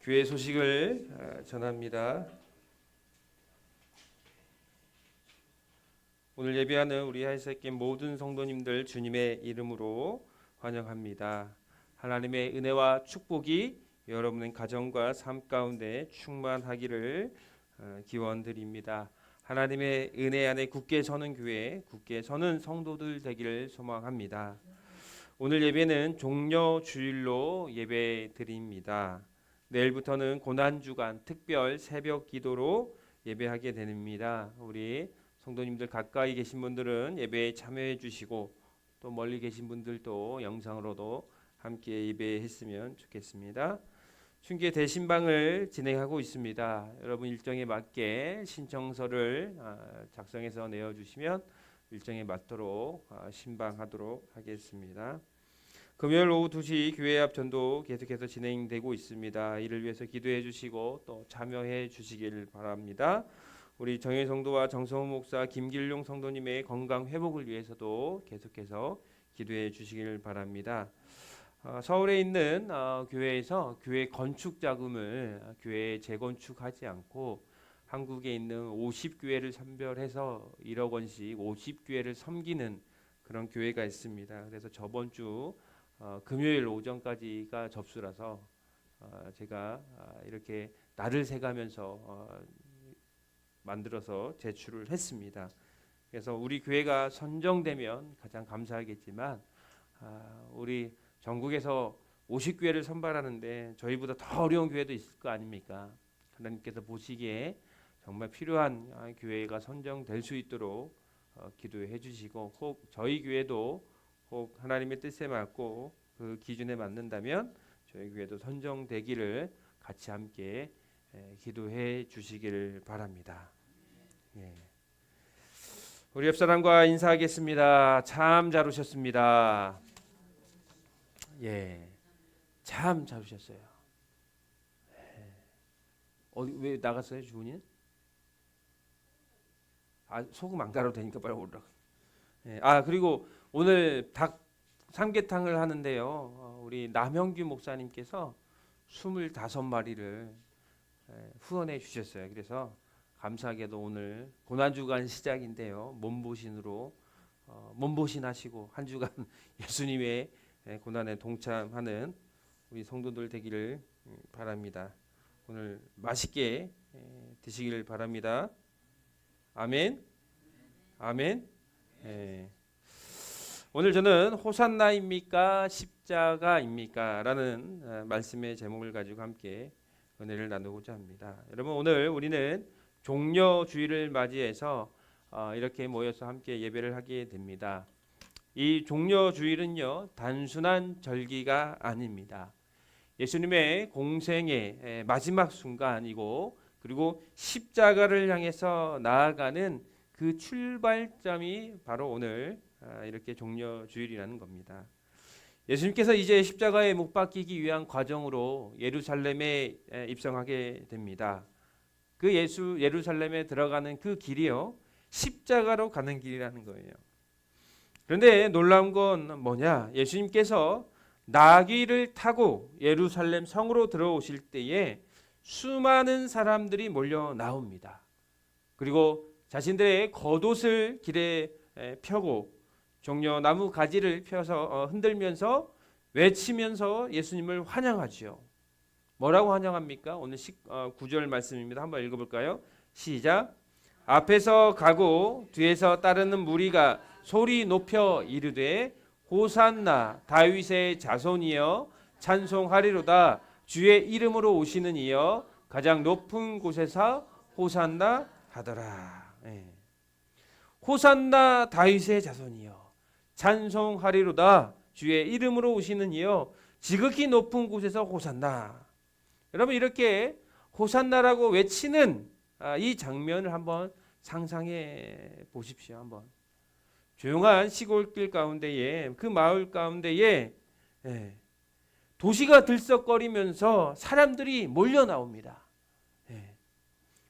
교회 소식을 전합니다. 오늘 예배하는 우리 하이사이킴 모든 성도님들 주님의 이름으로 환영합니다. 하나님의 은혜와 축복이 여러분의 가정과 삶 가운데 충만하기를 기원드립니다. 하나님의 은혜 안에 굳게 서는 교회, 굳게 서는 성도들 되기를 소망합니다. 오늘 예배는 종려 주일로 예배 드립니다. 내일부터는 고난주간 특별 새벽 기도로 예배하게 됩니다. 우리 성도님들 가까이 계신 분들은 예배에 참여해 주시고 또 멀리 계신 분들도 영상으로도 함께 예배했으면 좋겠습니다. 춘계 대신방을 진행하고 있습니다. 여러분 일정에 맞게 신청서를 작성해서 내어주시면 일정에 맞도록 신방하도록 하겠습니다. 금요일 오후 2시 교회 앞 전도 계속해서 진행되고 있습니다. 이를 위해서 기도해 주시고 또 참여해 주시길 바랍니다. 우리 정혜 성도와 정성호 목사, 김길용 성도님의 건강 회복을 위해서도 계속해서 기도해 주시길 바랍니다. 서울에 있는 교회에서 교회 건축 자금을 교회에 재건축하지 않고 한국에 있는 50교회를 선별해서 1억 원씩 50교회를 섬기는 그런 교회가 있습니다. 그래서 저번 주 금요일 오전까지가 접수라서 제가 이렇게 날을 새가면서 만들어서 제출을 했습니다. 그래서 우리 교회가 선정되면 가장 감사하겠지만 우리 전국에서 50교회를 선발하는데 저희보다 더 어려운 교회도 있을 거 아닙니까? 하나님께서 보시기에 정말 필요한 교회가 선정될 수 있도록 기도해 주시고 혹 저희 교회도 혹 하나님의 뜻에 맞고 그 기준에 맞는다면 저희 교회도 선정되기를 같이 함께 기도해 주시기를 바랍니다. 예. 우리 옆사람과 인사하겠습니다. 참 잘 오셨습니다. 예, 참 잘 오셨어요. 왜 나갔어요, 주은이는? 소금 안 갈아도 되니까 빨리 오라고. 예, 그리고 오늘 닭 삼계탕을 하는데요. 우리 남형규 목사님께서 25마리를 후원해 주셨어요. 그래서 감사하게도 오늘 고난주간 시작인데요. 몸보신으로 몸보신하시고 한 주간 예수님의 고난에 동참하는 우리 성도들 되기를 바랍니다. 오늘 맛있게 드시기를 바랍니다. 아멘. 아멘. 예. 오늘 저는 호산나입니까 십자가입니까 라는 말씀의 제목을 가지고 함께 은혜를 나누고자 합니다. 여러분 오늘 우리는 종려주일을 맞이해서 이렇게 모여서 함께 예배를 하게 됩니다. 이 종려주일은요 단순한 절기가 아닙니다. 예수님의 공생의 마지막 순간이고 그리고 십자가를 향해서 나아가는 그 출발점이 바로 오늘 이렇게 종려주일이라는 겁니다. 예수님께서 이제 십자가에 못 박히기 위한 과정으로 예루살렘에 입성하게 됩니다. 그 예루살렘에 들어가는 그 길이요 십자가로 가는 길이라는 거예요. 그런데 놀라운 건 뭐냐? 예수님께서 나귀를 타고 예루살렘 성으로 들어오실 때에 수많은 사람들이 몰려 나옵니다. 그리고 자신들의 겉옷을 길에 펴고 종려나무 가지를 펴서 흔들면서 외치면서 예수님을 환영하지요. 뭐라고 환영합니까? 오늘 9절 말씀입니다. 한번 읽어볼까요? 시작. 앞에서 가고 뒤에서 따르는 무리가 소리 높여 이르되 호산나 다윗의 자손이여 찬송하리로다 주의 이름으로 오시는 이여 가장 높은 곳에서 호산나 하더라. 호산나 다윗의 자손이여 찬송하리로다 주의 이름으로 오시는 이여 지극히 높은 곳에서 호산나. 여러분 이렇게 호산나라고 외치는 이 장면을 한번 상상해 보십시오. 한번 조용한 시골길 가운데에 그 마을 가운데에 예. 도시가 들썩거리면서 사람들이 몰려 나옵니다. 예.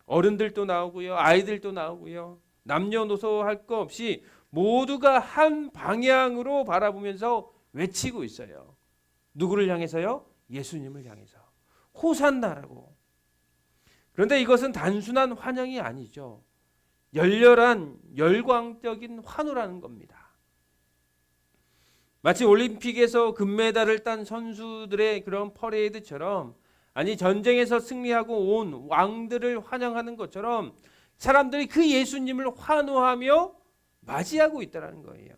어른들도 나오고요, 아이들도 나오고요, 남녀노소 할 거 없이 모두가 한 방향으로 바라보면서 외치고 있어요. 누구를 향해서요? 예수님을 향해서. 호산나라고. 그런데 이것은 단순한 환영이 아니죠. 열렬한 열광적인 환호라는 겁니다. 마치 올림픽에서 금메달을 딴 선수들의 그런 퍼레이드처럼, 아니 전쟁에서 승리하고 온 왕들을 환영하는 것처럼 사람들이 그 예수님을 환호하며 맞이하고 있다는 거예요.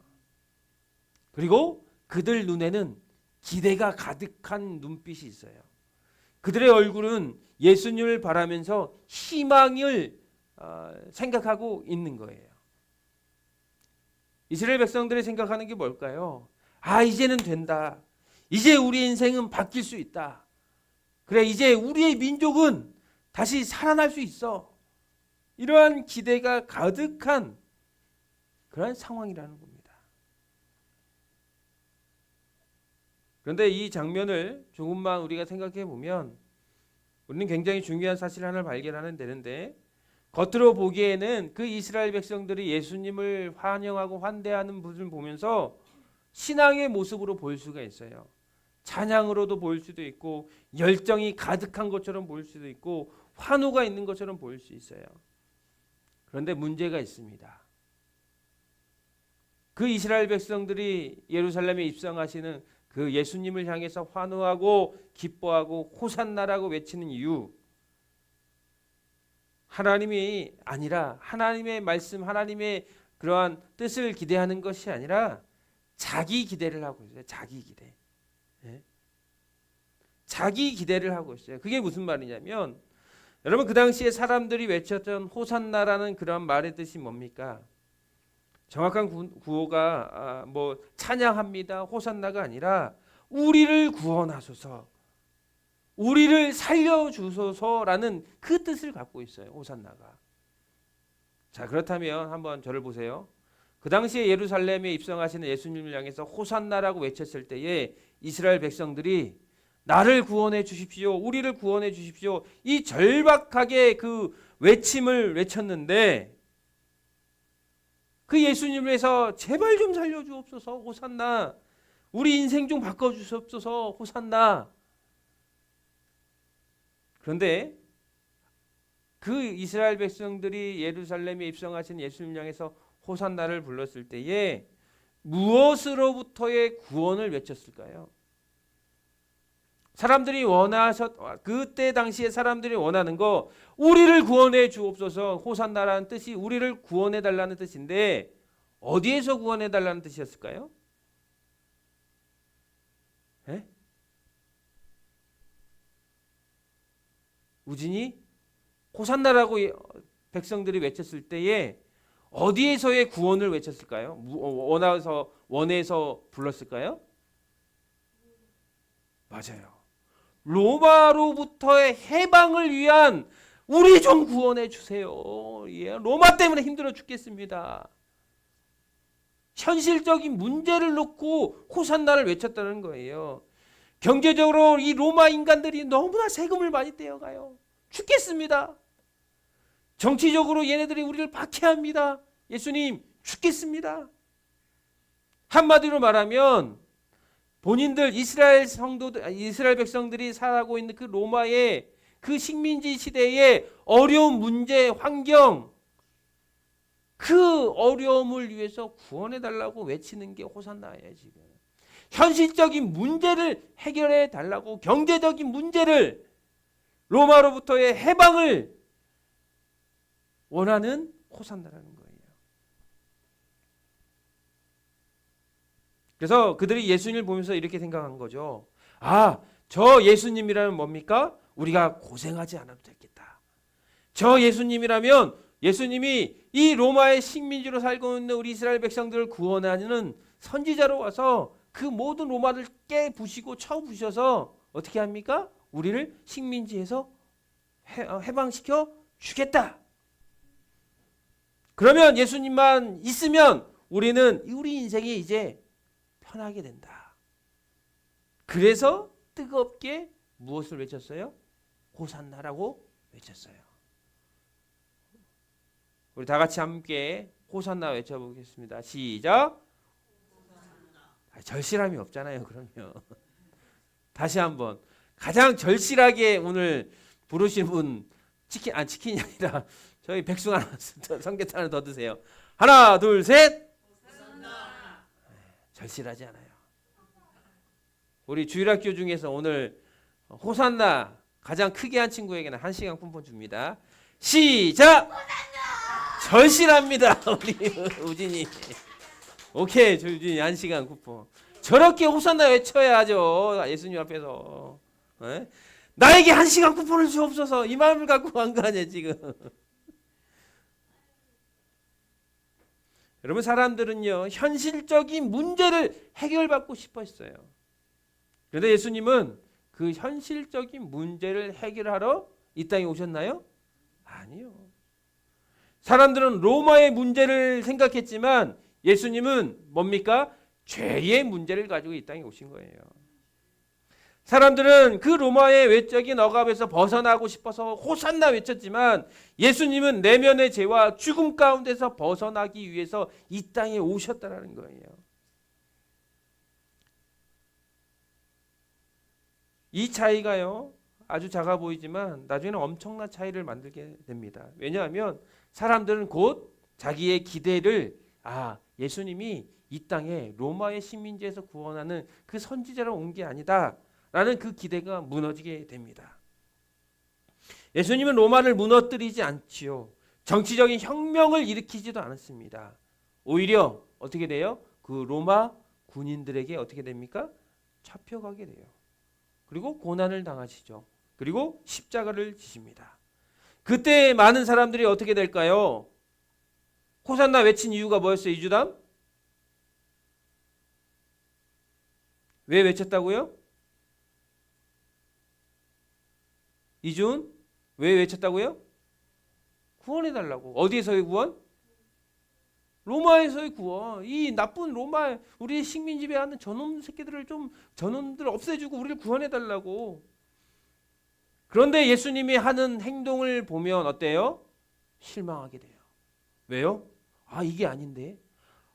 그리고 그들 눈에는 기대가 가득한 눈빛이 있어요. 그들의 얼굴은 예수님을 바라면서 희망을 생각하고 있는 거예요. 이스라엘 백성들이 생각하는 게 뭘까요? 아, 이제는 된다. 이제 우리 인생은 바뀔 수 있다. 그래, 이제 우리의 민족은 다시 살아날 수 있어. 이러한 기대가 가득한 그런 상황이라는 겁니다. 그런데 이 장면을 조금만 우리가 생각해 보면 우리는 굉장히 중요한 사실 하나를 발견하는 되는데, 겉으로 보기에는 그 이스라엘 백성들이 예수님을 환영하고 환대하는 모습을 보면서 신앙의 모습으로 보일 수가 있어요. 찬양으로도 보일 수도 있고, 열정이 가득한 것처럼 보일 수도 있고, 환호가 있는 것처럼 보일 수 있어요. 그런데 문제가 있습니다. 그 이스라엘 백성들이 예루살렘에 입성하시는 그 예수님을 향해서 환호하고 기뻐하고 호산나라고 외치는 이유, 하나님이 아니라 하나님의 말씀, 하나님의 그러한 뜻을 기대하는 것이 아니라 자기 기대를 하고 있어요. 자기 기대. 네? 자기 기대를 하고 있어요. 그게 무슨 말이냐면, 여러분 그 당시에 사람들이 외쳤던 호산나라는 그런 말의 뜻이 뭡니까? 정확한 구호가 뭐 찬양합니다, 호산나가 아니라 우리를 구원하소서, 우리를 살려주소서라는 그 뜻을 갖고 있어요. 호산나가. 자, 그렇다면 한번 저를 보세요. 그 당시에 예루살렘에 입성하시는 예수님을 향해서 호산나라고 외쳤을 때에 이스라엘 백성들이 나를 구원해 주십시오, 우리를 구원해 주십시오, 이 절박하게 그 외침을 외쳤는데, 그 예수님을 위해서 제발 좀 살려주옵소서, 호산나, 우리 인생 좀 바꿔주옵소서, 호산나. 그런데 그 이스라엘 백성들이 예루살렘에 입성하신 예수님을 향해서 호산나를 불렀을 때에 무엇으로부터의 구원을 외쳤을까요? 사람들이 그때 당시에 사람들이 원하는 거, 우리를 구원해 주옵소서, 호산나라는 뜻이 우리를 구원해 달라는 뜻인데, 어디에서 구원해 달라는 뜻이었을까요? 에? 우진이 호산나라고 백성들이 외쳤을 때에 어디에서의 구원을 외쳤을까요? 원에서 불렀을까요? 맞아요. 로마로부터의 해방을 위한 우리 좀 구원해 주세요. 예, 로마 때문에 힘들어 죽겠습니다. 현실적인 문제를 놓고 호산나를 외쳤다는 거예요. 경제적으로 이 로마 인간들이 너무나 세금을 많이 떼어가요. 죽겠습니다. 정치적으로 얘네들이 우리를 박해합니다. 예수님, 죽겠습니다. 한마디로 말하면 본인들 이스라엘 백성들이 살아가고 있는 그 로마의 그 식민지 시대의 어려운 문제, 환경, 그 어려움을 위해서 구원해 달라고 외치는 게 호산나예요. 지금 현실적인 문제를 해결해 달라고, 경제적인 문제를, 로마로부터의 해방을 원하는 호산나라는 거예요. 그래서 그들이 예수님을 보면서 이렇게 생각한 거죠. 아, 저 예수님이라면 뭡니까? 우리가 고생하지 않아도 되겠다. 저 예수님이라면, 예수님이 이 로마의 식민지로 살고 있는 우리 이스라엘 백성들을 구원하는 선지자로 와서 그 모든 로마를 깨부시고 쳐부셔서 어떻게 합니까? 우리를 식민지에서 해방시켜 주겠다. 그러면 예수님만 있으면 우리 인생이 이제 편하게 된다. 그래서 뜨겁게 무엇을 외쳤어요? 호산나라고 외쳤어요. 우리 다 같이 함께 호산나 외쳐보겠습니다. 시작. 절실함이 없잖아요. 그러면 다시 한번 가장 절실하게 오늘 부르신 분 치킨이 아니라 저희 백숙 하나 삼계탕 하나 더 드세요. 하나 둘 셋. 절실하지 않아요. 우리 주일학교 중에서 오늘 호산나 가장 크게 한 친구에게는 1시간 쿠폰 줍니다. 시작. 절실합니다. 우리 우진이. 오케이, 우진이 1시간 쿠폰. 저렇게 호산나 외쳐야죠. 예수님 앞에서. 에? 나에게 1시간 쿠폰을 주옵소서. 이 마음을 갖고 간 거 아니야 지금. 여러분, 사람들은요 현실적인 문제를 해결받고 싶어 했어요. 그런데 예수님은 그 현실적인 문제를 해결하러 이 땅에 오셨나요? 아니요. 사람들은 로마의 문제를 생각했지만 예수님은 뭡니까? 죄의 문제를 가지고 이 땅에 오신 거예요. 사람들은 그 로마의 외적인 억압에서 벗어나고 싶어서 호산나 외쳤지만 예수님은 내면의 죄와 죽음 가운데서 벗어나기 위해서 이 땅에 오셨다라는 거예요. 이 차이가요 아주 작아 보이지만 나중에는 엄청난 차이를 만들게 됩니다. 왜냐하면 사람들은 곧 자기의 기대를 예수님이 이 땅에 로마의 식민지에서 구원하는 그 선지자로 온 게 아니다 라는 그 기대가 무너지게 됩니다. 예수님은 로마를 무너뜨리지 않지요. 정치적인 혁명을 일으키지도 않았습니다. 오히려 어떻게 돼요? 그 로마 군인들에게 어떻게 됩니까? 잡혀가게 돼요. 그리고 고난을 당하시죠. 그리고 십자가를 지십니다. 그때 많은 사람들이 어떻게 될까요? 호산나 외친 이유가 뭐였어요? 이주담? 왜 외쳤다고요? 이준? 왜 외쳤다고요? 구원해달라고. 어디에서의 구원? 로마에서의 구원. 이 나쁜 로마 우리 식민 지배하는 저놈 새끼들을 저놈들 없애주고 우리를 구원해달라고. 그런데 예수님이 하는 행동을 보면 어때요? 실망하게 돼요. 왜요? 이게 아닌데.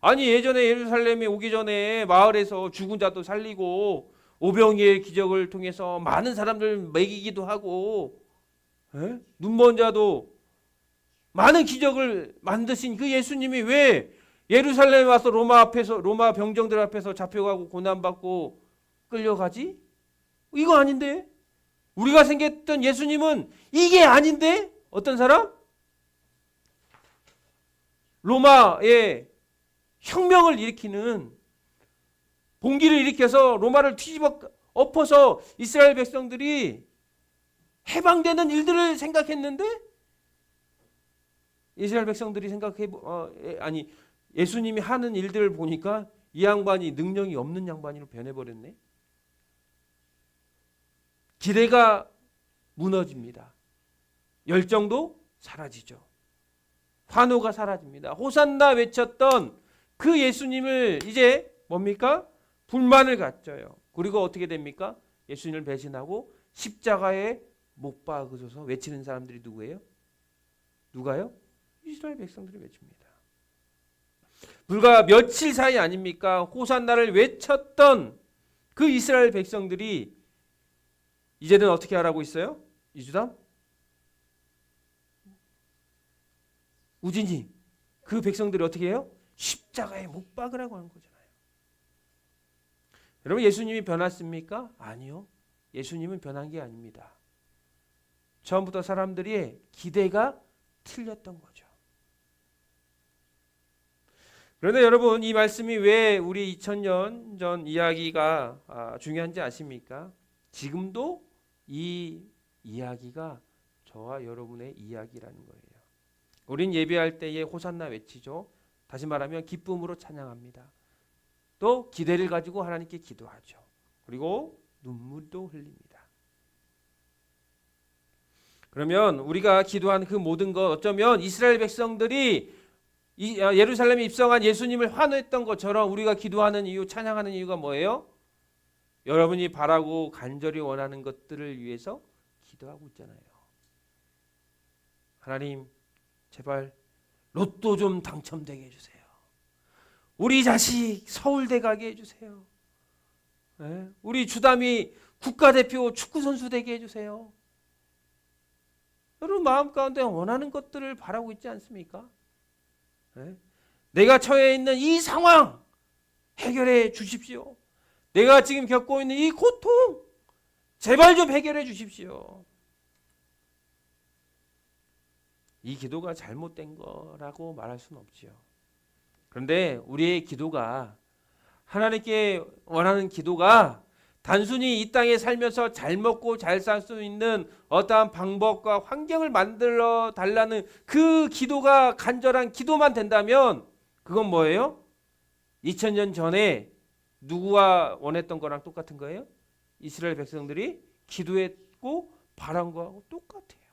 아니 예전에 예루살렘에 오기 전에 마을에서 죽은 자도 살리고 오병이의 기적을 통해서 많은 사람들 먹이기도 하고 눈먼 자도 많은 기적을 만드신 그 예수님이 왜 예루살렘에 와서 로마 병정들 앞에서 잡혀가고 고난받고 끌려가지? 이거 아닌데? 우리가 생겼던 예수님은 이게 아닌데? 어떤 사람? 로마의 혁명을 일으키는 봉기를 일으켜서 로마를 뒤집어 엎어서 이스라엘 백성들이 해방되는 일들을 생각했는데 이스라엘 백성들이 예수님이 하는 일들을 보니까 이 양반이 능력이 없는 양반으로 변해버렸네. 기대가 무너집니다. 열정도 사라지죠. 환호가 사라집니다. 호산나 외쳤던 그 예수님을 이제 뭡니까? 불만을 갖져요. 그리고 어떻게 됩니까? 예수님을 배신하고 십자가에 못 박으셔서 외치는 사람들이 누구예요? 누가요? 이스라엘 백성들이 외칩니다. 불과 며칠 사이 아닙니까? 호산나를 외쳤던 그 이스라엘 백성들이 이제는 어떻게 하라고 있어요? 이주담? 우진이 그 백성들이 어떻게 해요? 십자가에 못 박으라고 하는 거잖아요. 여러분 예수님이 변했습니까? 아니요. 예수님은 변한 게 아닙니다. 처음부터 사람들의 기대가 틀렸던 거죠. 그런데 여러분 이 말씀이 왜 우리 2000년 전 이야기가 중요한지 아십니까? 지금도 이 이야기가 저와 여러분의 이야기라는 거예요. 우린 예배할 때에 호산나 외치죠. 다시 말하면 기쁨으로 찬양합니다. 또 기대를 가지고 하나님께 기도하죠. 그리고 눈물도 흘립니다. 그러면 우리가 기도한 그 모든 것 어쩌면 이스라엘 백성들이 예루살렘에 입성한 예수님을 환호했던 것처럼 우리가 기도하는 이유, 찬양하는 이유가 뭐예요? 여러분이 바라고 간절히 원하는 것들을 위해서 기도하고 있잖아요. 하나님, 제발 로또 좀 당첨되게 해주세요. 우리 자식 서울대 가게 해주세요. 네? 우리 주담이 국가대표 축구선수 되게 해주세요. 여러분 마음 가운데 원하는 것들을 바라고 있지 않습니까? 네? 내가 처해 있는 이 상황 해결해 주십시오. 내가 지금 겪고 있는 이 고통 제발 좀 해결해 주십시오. 이 기도가 잘못된 거라고 말할 수는 없지요. 그런데 우리의 기도가, 하나님께 원하는 기도가 단순히 이 땅에 살면서 잘 먹고 잘 살 수 있는 어떠한 방법과 환경을 만들어 달라는 그 기도가 간절한 기도만 된다면 그건 뭐예요? 2000년 전에 누구와 원했던 거랑 똑같은 거예요? 이스라엘 백성들이 기도했고 바란 거하고 똑같아요.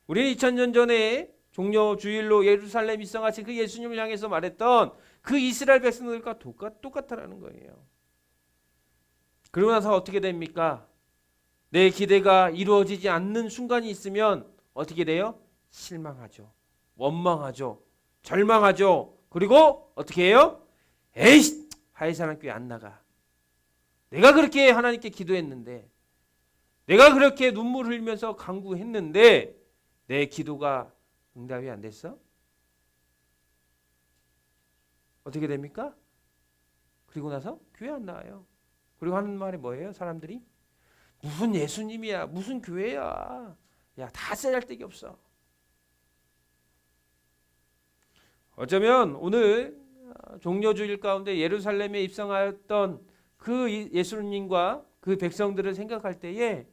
우리는 2000년 전에 종려 주일로 예루살렘 입성하신 그 예수님을 향해서 말했던 그 이스라엘 백성들과 똑같다라는 거예요. 그러고 나서 어떻게 됩니까? 내 기대가 이루어지지 않는 순간이 있으면 어떻게 돼요? 실망하죠. 원망하죠. 절망하죠. 그리고 어떻게 해요? 에이씨, 하이사랑교회 안 나가. 내가 그렇게 하나님께 기도했는데, 내가 그렇게 눈물 흘리면서 간구했는데 내 기도가 응답이 안 됐어? 어떻게 됩니까? 그리고 나서 교회 안 나와요. 그리고 하는 말이 뭐예요? 사람들이 무슨 예수님이야, 무슨 교회야, 야, 다 쓰잘데기 없어. 어쩌면 오늘 종려주일 가운데 예루살렘에 입성하였던 그 예수님과 그 백성들을 생각할 때에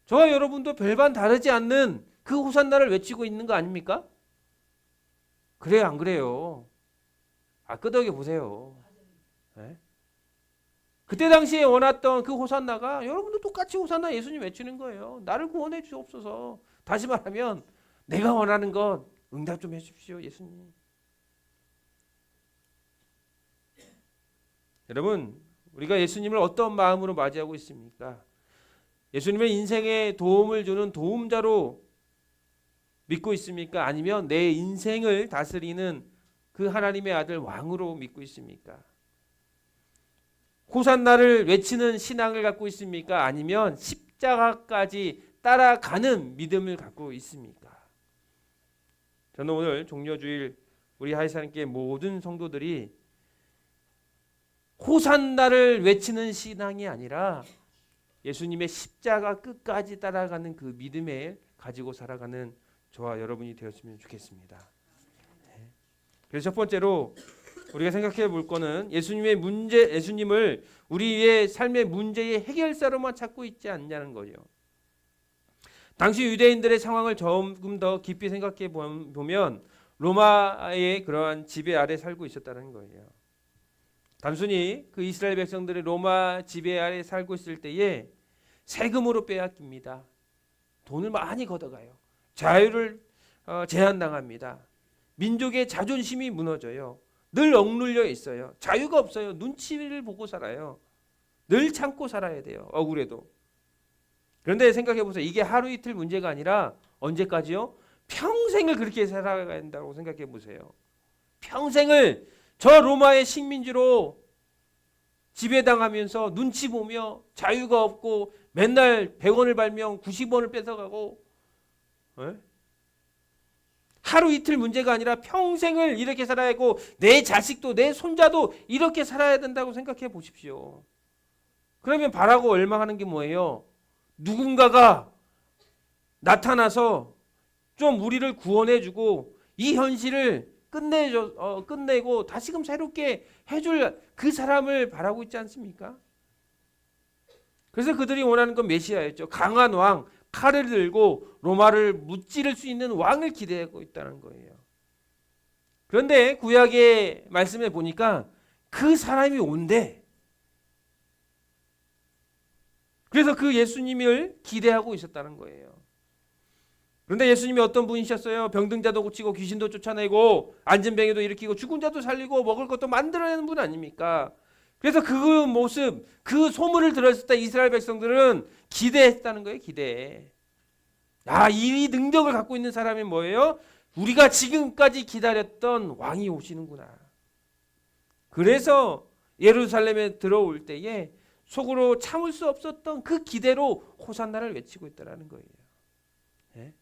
저와 여러분도 별반 다르지 않는 그 호산나를 외치고 있는 거 아닙니까? 그래요, 안 그래요? 끄덕여 보세요. 네? 그때 당시에 원했던 그 호산나가 여러분도 똑같이 호산나 예수님 외치는 거예요. 나를 구원해 주옵소서. 다시 말하면 내가 원하는 것 응답 좀 해주십시오, 예수님. 여러분, 우리가 예수님을 어떤 마음으로 맞이하고 있습니까? 예수님의 인생에 도움을 주는 도움자로 믿고 있습니까? 아니면 내 인생을 다스리는 그 하나님의 아들 왕으로 믿고 있습니까? 호산나를 외치는 신앙을 갖고 있습니까? 아니면 십자가까지 따라가는 믿음을 갖고 있습니까? 저는 오늘 종려주일 우리 하이사님께 모든 성도들이 호산나를 외치는 신앙이 아니라 예수님의 십자가 끝까지 따라가는 그 믿음에 가지고 살아가는 저와 여러분이 되었으면 좋겠습니다. 그래서 첫 번째로 우리가 생각해 볼 거는 예수님을 우리의 삶의 문제의 해결사로만 찾고 있지 않냐는 거예요. 당시 유대인들의 상황을 조금 더 깊이 생각해 보면 로마의 그러한 지배 아래 살고 있었다는 거예요. 단순히 그 이스라엘 백성들이 로마 지배 아래 살고 있을 때에 세금으로 빼앗깁니다. 돈을 많이 걷어가요. 자유를 제한당합니다. 민족의 자존심이 무너져요. 늘 억눌려 있어요. 자유가 없어요. 눈치를 보고 살아요. 늘 참고 살아야 돼요. 억울해도. 그런데 생각해 보세요. 이게 하루 이틀 문제가 아니라 언제까지요? 평생을 그렇게 살아가야 된다고 생각해 보세요. 평생을 저 로마의 식민지로 지배당하면서 눈치 보며 자유가 없고 맨날 100원을 벌면 90원을 뺏어가고, 하루 이틀 문제가 아니라 평생을 이렇게 살아야 하고 내 자식도 내 손자도 이렇게 살아야 된다고 생각해 보십시오. 그러면 바라고 열망하는 게 뭐예요? 누군가가 나타나서 좀 우리를 구원해주고 이 현실을 끝내고 다시금 새롭게 해줄 그 사람을 바라고 있지 않습니까? 그래서 그들이 원하는 건 메시아였죠. 강한 왕, 칼을 들고 로마를 무찌를 수 있는 왕을 기대하고 있다는 거예요. 그런데 구약의 말씀에 보니까 그 사람이 온대. 그래서 그 예수님을 기대하고 있었다는 거예요. 그런데 예수님이 어떤 분이셨어요? 병든 자도 고치고 귀신도 쫓아내고 안진뱅이도 일으키고 죽은 자도 살리고 먹을 것도 만들어내는 분 아닙니까? 그래서 그 모습, 그 소문을 들었을 때 이스라엘 백성들은 기대했다는 거예요. 기대. 야, 이 능력을 갖고 있는 사람이 뭐예요? 우리가 지금까지 기다렸던 왕이 오시는구나. 그래서 예루살렘에 들어올 때에 속으로 참을 수 없었던 그 기대로 호산나를 외치고 있다는 거예요. 예?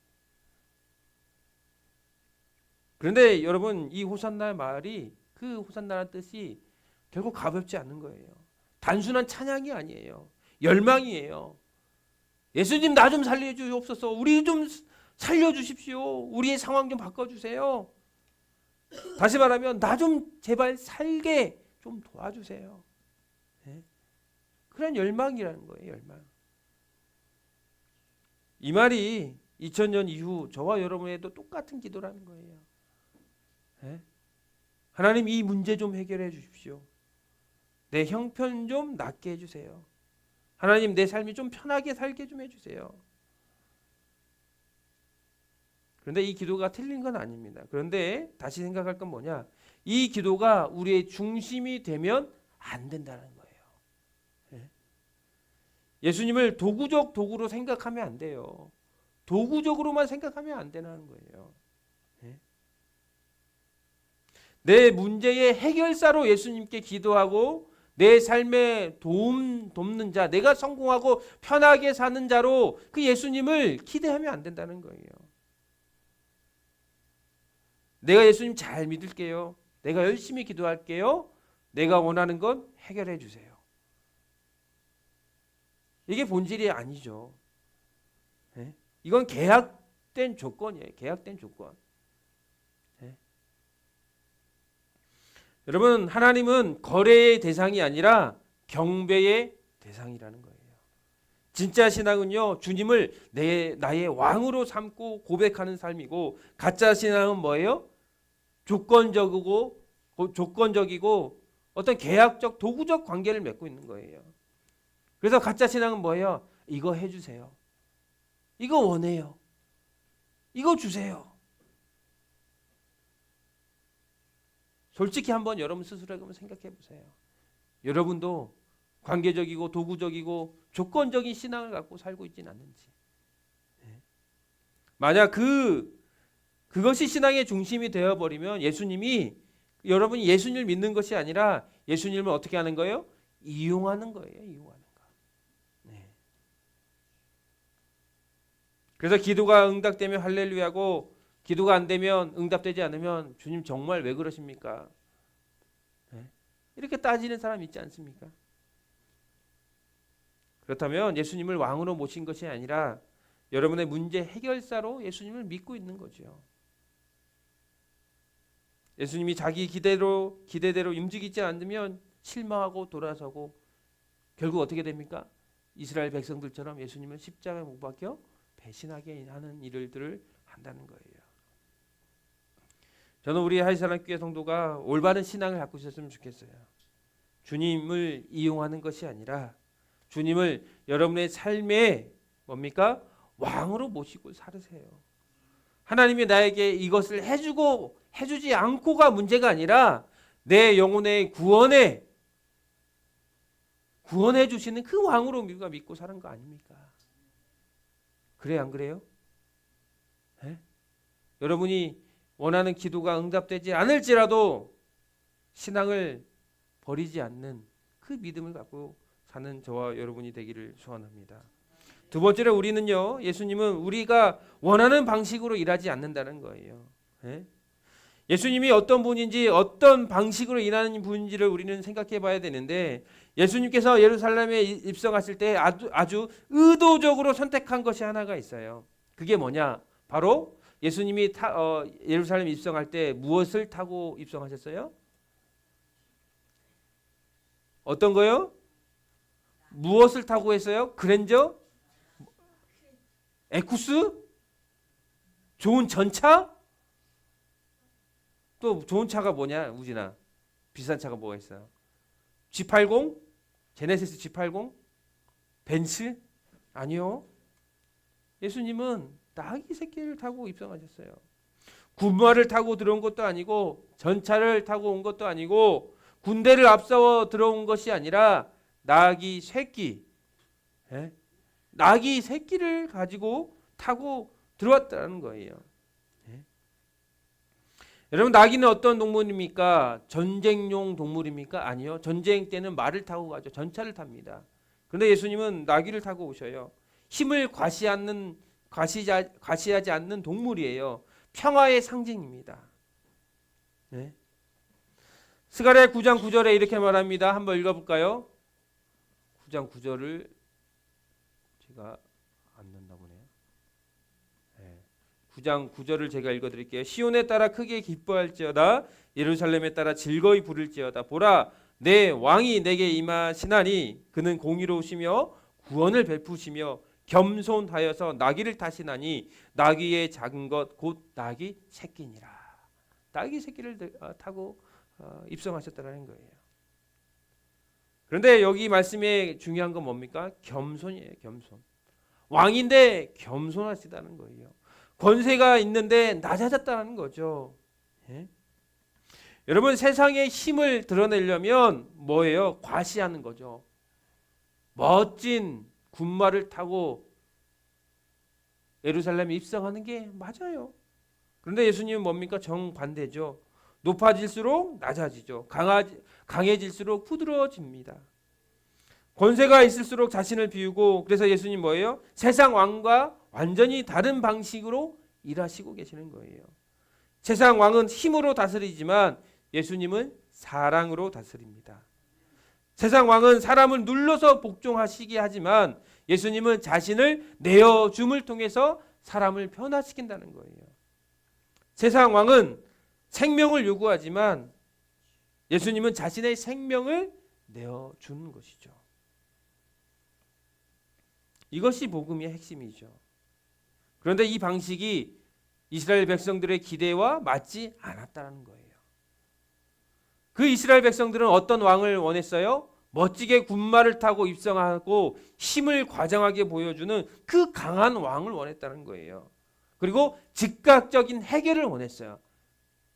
그런데 여러분, 이 호산나의 말이, 그 호산나라는 뜻이 결국 가볍지 않은 거예요. 단순한 찬양이 아니에요. 열망이에요. 예수님, 나 좀 살려주옵소서. 우리 좀 살려주십시오. 우리의 상황 좀 바꿔주세요. 다시 말하면 나 좀 제발 살게 좀 도와주세요. 네? 그런 열망이라는 거예요. 열망. 이 말이 2000년 이후 저와 여러분에도 똑같은 기도라는 거예요. 네? 하나님, 이 문제 좀 해결해 주십시오. 내 형편 좀 낫게 해주세요. 하나님, 내 삶이 좀 편하게 살게 좀 해주세요. 그런데 이 기도가 틀린 건 아닙니다. 그런데 다시 생각할 건 뭐냐? 이 기도가 우리의 중심이 되면 안 된다는 거예요. 예? 예수님을 도구적 도구로 생각하면 안 돼요. 도구적으로만 생각하면 안 되는 거예요. 예? 내 문제의 해결사로 예수님께 기도하고 내 삶에 돕는 자, 내가 성공하고 편하게 사는 자로 그 예수님을 기대하면 안 된다는 거예요. 내가 예수님 잘 믿을게요. 내가 열심히 기도할게요. 내가 원하는 건 해결해 주세요. 이게 본질이 아니죠. 네? 이건 계약된 조건이에요. 계약된 조건. 네? 여러분, 하나님은 거래의 대상이 아니라 경배의 대상이라는 거예요. 진짜 신앙은요, 주님을 나의 왕으로 삼고 고백하는 삶이고, 가짜 신앙은 뭐예요? 조건적이고 어떤 계약적 도구적 관계를 맺고 있는 거예요. 그래서 가짜 신앙은 뭐예요? 이거 해주세요. 이거 원해요. 이거 주세요. 솔직히 한번 여러분 스스로 한번 생각해 보세요. 여러분도 관계적이고 도구적이고 조건적인 신앙을 갖고 살고 있지는 않는지. 만약 그것이 신앙의 중심이 되어버리면 여러분이 예수님을 믿는 것이 아니라 예수님을 어떻게 하는 거예요? 이용하는 거예요. 이용하는 거. 네. 그래서 기도가 응답되면 할렐루야고, 기도가 안 되면, 응답되지 않으면 주님 정말 왜 그러십니까? 네. 이렇게 따지는 사람 있지 않습니까? 그렇다면 예수님을 왕으로 모신 것이 아니라 여러분의 문제 해결사로 예수님을 믿고 있는 거죠. 예수님이 자기 기대대로 움직이지 않으면 실망하고 돌아서고 결국 어떻게 됩니까? 이스라엘 백성들처럼 예수님을 십자가에 못 박혀 배신하게 하는 일들을 한다는 거예요. 저는 우리 하이사랑교회 성도가 올바른 신앙을 갖고 있었으면 좋겠어요. 주님을 이용하는 것이 아니라 주님을 여러분의 삶에 뭡니까? 왕으로 모시고 살으세요. 하나님이 나에게 이것을 해주지 않고가 문제가 아니라 내 영혼의 구원해 주시는 그 왕으로 우리가 믿고 사는 거 아닙니까? 그래요, 안 그래요? 네? 여러분이 원하는 기도가 응답되지 않을지라도 신앙을 버리지 않는 그 믿음을 갖고 사는 저와 여러분이 되기를 소원합니다. 두 번째로 우리는요, 예수님은 우리가 원하는 방식으로 일하지 않는다는 거예요. 네? 예수님이 어떤 분인지 어떤 방식으로 일하는 분인지를 우리는 생각해 봐야 되는데, 예수님께서 예루살렘에 입성하실 때 아주 의도적으로 선택한 것이 하나가 있어요. 그게 뭐냐? 바로 예수님이 예루살렘 입성할 때 무엇을 타고 입성하셨어요? 어떤 거요? 무엇을 타고 했어요? 그랜저? 에쿠스? 좋은 전차? 또 좋은 차가 뭐냐, 우진아? 비싼 차가 뭐가 있어요? G80? 제네시스 G80? 벤츠? 아니요. 예수님은 나귀 새끼를 타고 입성하셨어요. 군마를 타고 들어온 것도 아니고 전차를 타고 온 것도 아니고 군대를 앞서 들어온 것이 아니라 나귀 새끼, 나귀 새끼를 가지고 타고 들어왔다는 거예요. 여러분, 나귀는 어떤 동물입니까? 전쟁용 동물입니까? 아니요. 전쟁 때는 말을 타고 가죠. 전차를 탑니다. 그런데 예수님은 나귀를 타고 오셔요. 힘을 과시하지 않는 동물이에요. 평화의 상징입니다. 스가랴 9장 9절에 이렇게 말합니다. 한번 읽어볼까요? 9장 9절을 제가 안 넣나 보네요. 9장 9절을 제가 읽어드릴게요. 시온에 따라 크게 기뻐할지어다. 예루살렘에 따라 즐거이 부를지어다. 보라, 내 왕이 내게 임하시나니 그는 공의로우시며 구원을 베푸시며 겸손하여서 나귀를 타시나니 나귀의 작은 것 곧 나귀 새끼니라. 나귀 새끼를 타고 입성하셨다는 거예요. 그런데 여기 말씀에 중요한 건 뭡니까? 겸손이에요. 겸손. 왕인데 겸손하시다는 거예요. 권세가 있는데 낮아졌다는 거죠. 여러분, 세상의 힘을 드러내려면 뭐예요? 과시하는 거죠. 멋진 군마를 타고 예루살렘에 입성하는 게 맞아요. 그런데 예수님은 뭡니까? 정반대죠. 높아질수록 낮아지죠. 강해질수록 부드러워집니다. 권세가 있을수록 자신을 비우고, 그래서 예수님 뭐예요? 세상 왕과 완전히 다른 방식으로 일하시고 계시는 거예요. 세상 왕은 힘으로 다스리지만 예수님은 사랑으로 다스립니다. 세상 왕은 사람을 눌러서 복종하시게 하지만 예수님은 자신을 내어줌을 통해서 사람을 변화시킨다는 거예요. 세상 왕은 생명을 요구하지만 예수님은 자신의 생명을 내어주는 것이죠. 이것이 복음의 핵심이죠. 그런데 이 방식이 이스라엘 백성들의 기대와 맞지 않았다는 거예요. 그 이스라엘 백성들은 어떤 왕을 원했어요? 멋지게 군마를 타고 입성하고 힘을 과장하게 보여주는 그 강한 왕을 원했다는 거예요. 그리고 즉각적인 해결을 원했어요.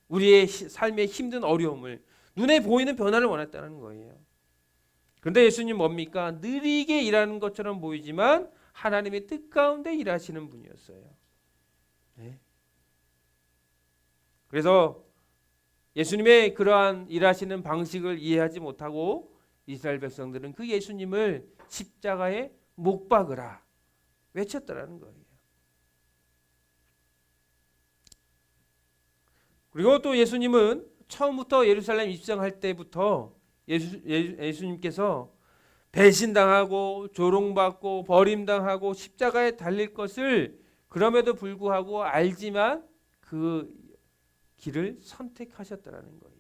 우리의 삶의 힘든 어려움을, 눈에 보이는 변화를 원했다는 거예요. 그런데 예수님 뭡니까? 느리게 일하는 것처럼 보이지만 하나님의 뜻 가운데 일하시는 분이었어요. 그래서 예수님의 그러한 일하시는 방식을 이해하지 못하고 이스라엘 백성들은 그 예수님을 십자가에 못 박으라 외쳤더라는 거예요. 그리고 또 예수님은 처음부터 예루살렘 입성할 때부터 예수님께서 배신당하고 조롱받고 버림당하고 십자가에 달릴 것을 그럼에도 불구하고 알지만 그 길을 선택하셨다라는 거예요.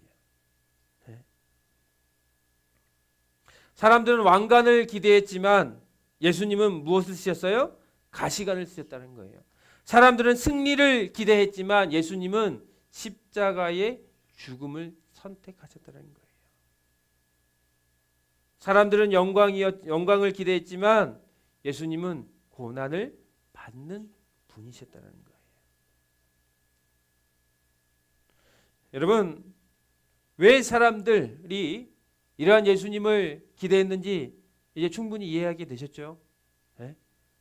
사람들은 왕관을 기대했지만 예수님은 무엇을 쓰셨어요? 가시관을 쓰셨다는 거예요. 사람들은 승리를 기대했지만 예수님은 십자가의 죽음을 선택하셨다는 거예요. 사람들은 영광을 기대했지만 예수님은 고난을 받는 분이셨다는 거예요. 여러분, 왜 사람들이 이러한 예수님을 기대했는지 이제 충분히 이해하게 되셨죠?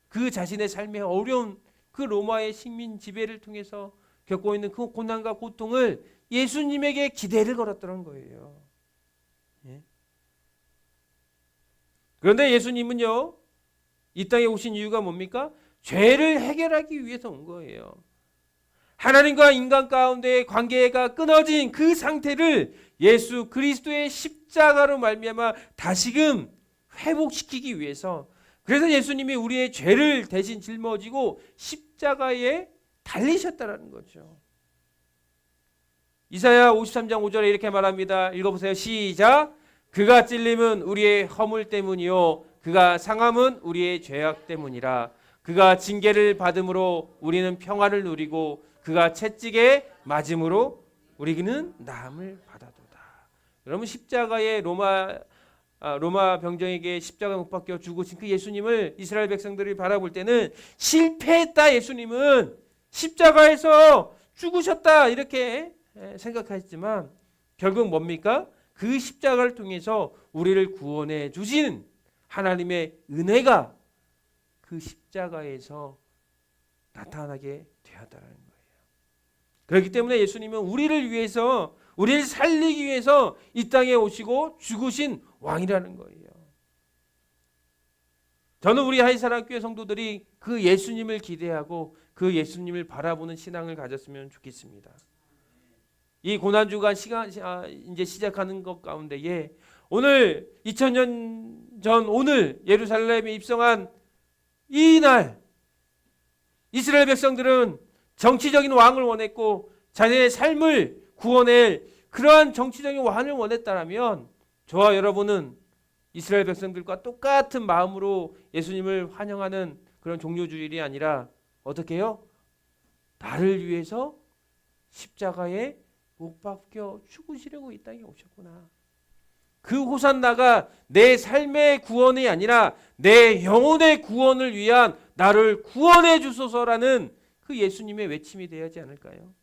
그 자신의 삶의 어려운 그 로마의 식민 지배를 통해서 겪고 있는 그 고난과 고통을 예수님에게 기대를 걸었다는 거예요. 그런데 예수님은요, 이 땅에 오신 이유가 뭡니까? 죄를 해결하기 위해서 온 거예요. 하나님과 인간 가운데의 관계가 끊어진 그 상태를 예수 그리스도의 십자가로 말미암아 다시금 회복시키기 위해서, 그래서 예수님이 우리의 죄를 대신 짊어지고 십자가에 달리셨다는 거죠. 이사야 53장 5절에 이렇게 말합니다. 읽어보세요. 시작. 그가 찔림은 우리의 허물 때문이요 그가 상함은 우리의 죄악 때문이라. 그가 징계를 받음으로 우리는 평화를 누리고 그가 채찍에 맞음으로 우리는 나음을 받아도다. 여러분, 십자가의 로마 로마 병정에게 십자가 못 박혀 죽으신 그 예수님을 이스라엘 백성들이 바라볼 때는 실패했다, 예수님은 십자가에서 죽으셨다, 이렇게 생각하시지만 결국 뭡니까? 그 십자가를 통해서 우리를 구원해 주신 하나님의 은혜가 그 십자가에서 나타나게 되었다는 거예요. 그렇기 때문에 예수님은 우리를 위해서, 우리를 살리기 위해서 이 땅에 오시고 죽으신 왕이라는 거예요. 저는 우리 하이사랑교회 성도들이 그 예수님을 기대하고 그 예수님을 바라보는 신앙을 가졌으면 좋겠습니다. 이 고난주간 이제 시작하는 것 가운데에 오늘 2000년 전 오늘 예루살렘에 입성한 이 날 이스라엘 백성들은 정치적인 왕을 원했고 자신의 삶을 구원할 그러한 정치적인 왕을 원했다면 저와 여러분은 이스라엘 백성들과 똑같은 마음으로 예수님을 환영하는 그런 종교주의이 아니라 어떻게 해요? 나를 위해서 십자가에 못 박혀 죽으시려고 이 땅에 오셨구나. 그 호산나가 내 삶의 구원이 아니라 내 영혼의 구원을 위한 나를 구원해 주소서라는 그 예수님의 외침이 되어야지 않을까요?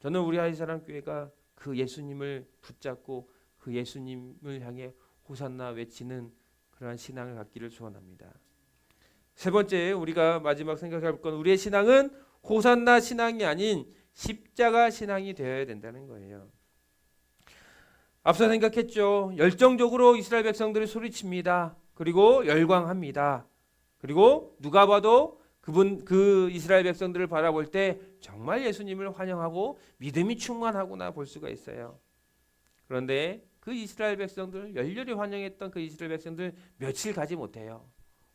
저는 우리 하이사랑교회가 그 예수님을 붙잡고 그 예수님을 향해 호산나 외치는 그러한 신앙을 갖기를 소원합니다. 세 번째, 우리가 마지막 생각할 건 우리의 신앙은 호산나 신앙이 아닌 십자가 신앙이 되어야 된다는 거예요. 앞서 생각했죠. 열정적으로 이스라엘 백성들이 소리칩니다. 그리고 열광합니다. 그리고 누가 봐도 그 이스라엘 백성들을 바라볼 때 정말 예수님을 환영하고 믿음이 충만하구나 볼 수가 있어요. 그런데 그 이스라엘 백성들, 열렬히 환영했던 그 이스라엘 백성들 며칠 가지 못해요.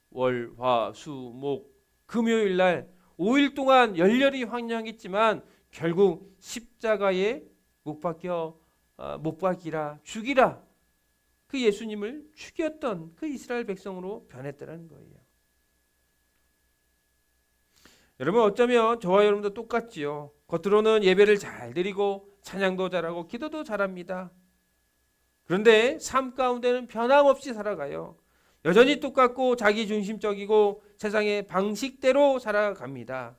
월, 화, 수, 목, 금요일 날 5일 동안 열렬히 환영했지만 결국 십자가에 못 박히라, 죽이라, 그 예수님을 죽였던 그 이스라엘 백성으로 변했다는 거예요. 여러분, 어쩌면 저와 여러분도 똑같지요. 겉으로는 예배를 잘 드리고 찬양도 잘하고 기도도 잘합니다. 그런데 삶 가운데는 변함없이 살아가요. 여전히 똑같고 자기중심적이고 세상의 방식대로 살아갑니다.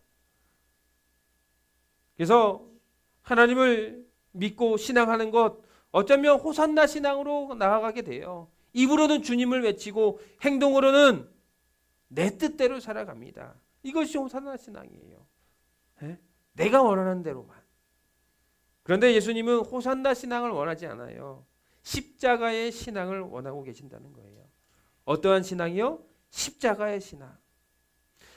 그래서 하나님을 믿고 신앙하는 것, 어쩌면 호산나 신앙으로 나아가게 돼요. 입으로는 주님을 외치고 행동으로는 내 뜻대로 살아갑니다. 이것이 호산나 신앙이에요. 내가 원하는 대로만. 그런데 예수님은 호산나 신앙을 원하지 않아요. 십자가의 신앙을 원하고 계신다는 거예요. 어떠한 신앙이요? 십자가의 신앙.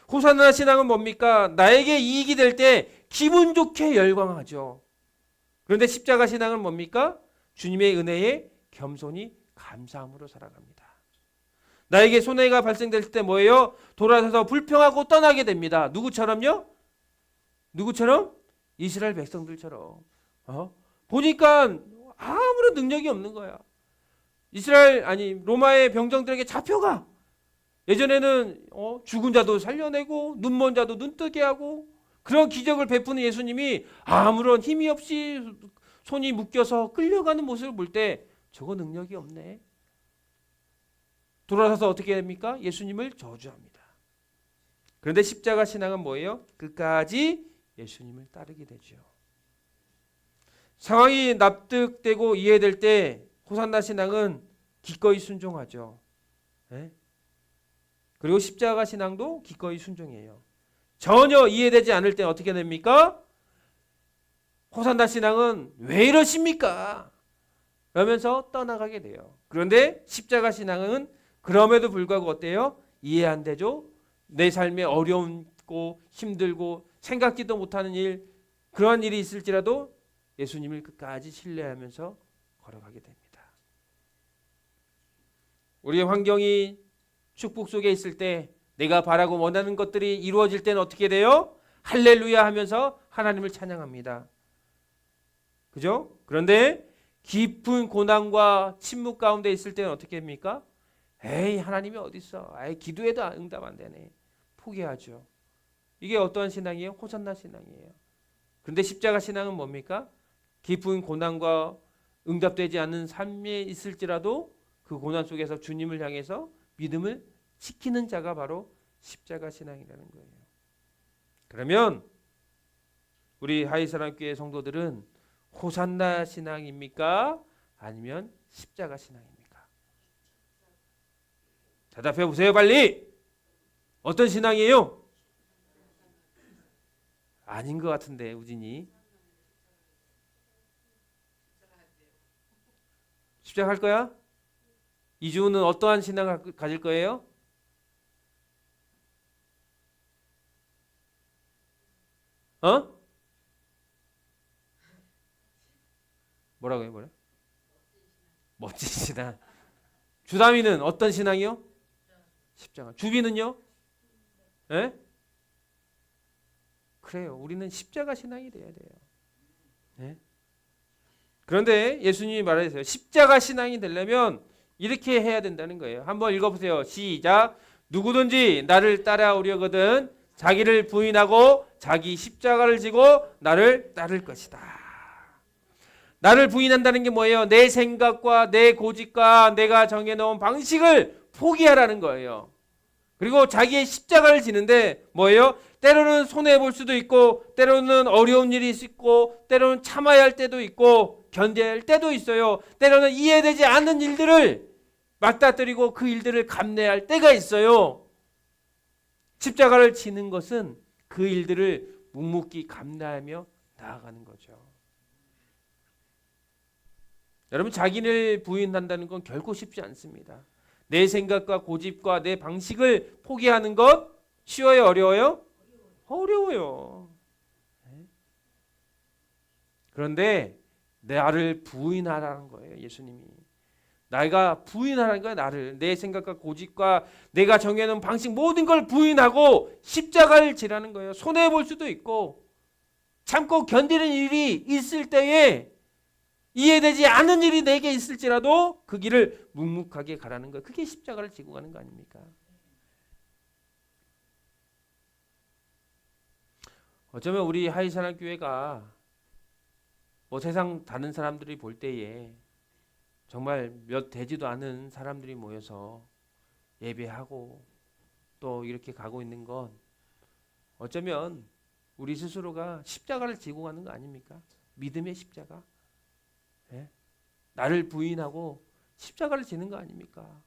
호산나 신앙은 뭡니까? 나에게 이익이 될 때 기분 좋게 열광하죠. 그런데 십자가 신앙은 뭡니까? 주님의 은혜에 겸손히 감사함으로 살아갑니다. 나에게 손해가 발생될 때 뭐예요? 돌아서서 불평하고 떠나게 됩니다. 누구처럼요? 누구처럼? 이스라엘 백성들처럼. 보니까 아무런 능력이 없는 거야. 로마의 병정들에게 잡혀가. 예전에는 죽은 자도 살려내고 눈먼 자도 눈뜨게 하고 그런 기적을 베푸는 예수님이 아무런 힘이 없이 손이 묶여서 끌려가는 모습을 볼 때 저거 능력이 없네. 돌아서서 어떻게 됩니까? 예수님을 저주합니다. 그런데 십자가 신앙은 뭐예요? 끝까지 예수님을 따르게 되죠. 상황이 납득되고 이해될 때 호산나 신앙은 기꺼이 순종하죠. 그리고 십자가 신앙도 기꺼이 순종해요. 전혀 이해되지 않을 때 어떻게 됩니까? 호산나 신앙은 왜 이러십니까? 그러면서 떠나가게 돼요. 그런데 십자가 신앙은 그럼에도 불구하고 어때요? 이해 안 되죠? 내 삶에 어려움고 힘들고 생각지도 못하는 일, 그러한 일이 있을지라도 예수님을 끝까지 신뢰하면서 걸어가게 됩니다. 우리의 환경이 축복 속에 있을 때 내가 바라고 원하는 것들이 이루어질 때는 어떻게 돼요? 할렐루야 하면서 하나님을 찬양합니다. 그죠? 그런데 깊은 고난과 침묵 가운데 있을 때는 어떻게 합니까? 에이, 하나님이 어디 있어? 에이, 기도해도 응답 안 되네. 포기하죠. 이게 어떠한 신앙이에요? 호산나 신앙이에요. 그런데 십자가 신앙은 뭡니까? 깊은 고난과 응답되지 않는 삶에 있을지라도 그 고난 속에서 주님을 향해서 믿음을 지키는 자가 바로 십자가 신앙이라는 거예요. 그러면 우리 하이사랑교회 성도들은 호산나 신앙입니까? 아니면 십자가 신앙입니까? 대답해 보세요, 빨리. 어떤 신앙이에요? 아닌 것 같은데, 우진이. 십자가 할 거야? 이주는 어떠한 신앙을 가질 거예요? 어? 뭐라고요? 뭐래? 멋진 신앙. 주담이는 어떤 신앙이요? 십자가. 주비는요? 예? 그래요. 우리는 십자가 신앙이 돼야 돼요. 예? 그런데 예수님이 말하세요. 십자가 신앙이 되려면 이렇게 해야 된다는 거예요. 한번 읽어보세요. 시작. 누구든지 나를 따라오려거든 자기를 부인하고 자기 십자가를 지고 나를 따를 것이다. 나를 부인한다는 게 뭐예요? 내 생각과 내 고집과 내가 정해놓은 방식을 포기하라는 거예요. 그리고 자기의 십자가를 지는데 뭐예요? 때로는 손해볼 수도 있고 때로는 어려운 일이 있고 때로는 참아야 할 때도 있고 견뎌야 할 때도 있어요. 때로는 이해되지 않는 일들을 맞닥뜨리고 그 일들을 감내할 때가 있어요. 십자가를 지는 것은 그 일들을 묵묵히 감내하며 나아가는 거죠. 여러분, 자기를 부인한다는 건 결코 쉽지 않습니다. 내 생각과 고집과 내 방식을 포기하는 것 쉬워요? 어려워요? 어려워요. 그런데 나를 부인하라는 거예요. 예수님이. 내가 부인하라는 거야. 나를. 내 생각과 고집과 내가 정해놓은 방식 모든 걸 부인하고 십자가를 지라는 거예요. 손해볼 수도 있고 참고 견디는 일이 있을 때에 이해되지 않는 일이 내게 있을지라도 그 길을 묵묵하게 가라는 거예요. 그게 십자가를 지고 가는 거 아닙니까? 어쩌면 우리 하이사랑 교회가 뭐 세상 다른 사람들이 볼 때에 정말 몇 되지도 않은 사람들이 모여서 예배하고 또 이렇게 가고 있는 건 어쩌면 우리 스스로가 십자가를 지고 가는 거 아닙니까? 믿음의 십자가. 예? 나를 부인하고 십자가를 지는 거 아닙니까?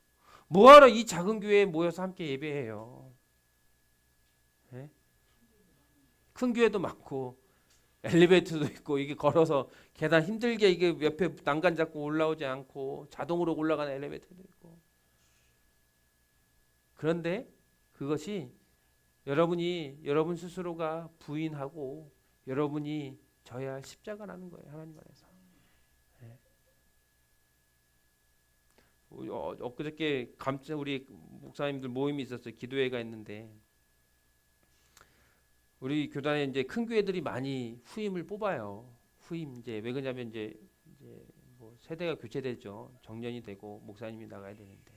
뭐하러 이 작은 교회에 모여서 함께 예배해요? 예? 큰 교회도 많고 엘리베이터도 있고 이게 걸어서 계단 힘들게 이게 옆에 난간 잡고 올라오지 않고 자동으로 올라가는 엘리베이터도 있고. 그런데 그것이 여러분 스스로가 부인하고 여러분이 져야 할 십자가라는 거예요. 하나님 안에서. 엊그저께 우리 목사님들 모임이 있었어요. 기도회가 있는데 우리 교단에 이제 큰 교회들이 많이 후임을 뽑아요. 후임 이제 왜 그러냐면 이제 뭐 세대가 교체되죠. 정년이 되고 목사님이 나가야 되는데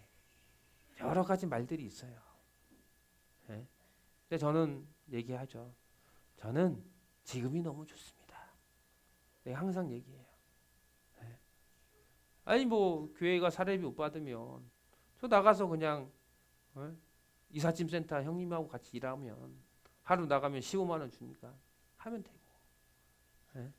여러 가지 말들이 있어요. 예? 근데 저는 얘기하죠. 저는 지금이 너무 좋습니다. 내가 항상 얘기해요. 예? 아니 뭐 교회가 사례비 못 받으면 저 나가서 그냥 이삿짐 센터 형님하고 같이 일하면 하루 나가면 15만 원 주니까 하면 되고. 예?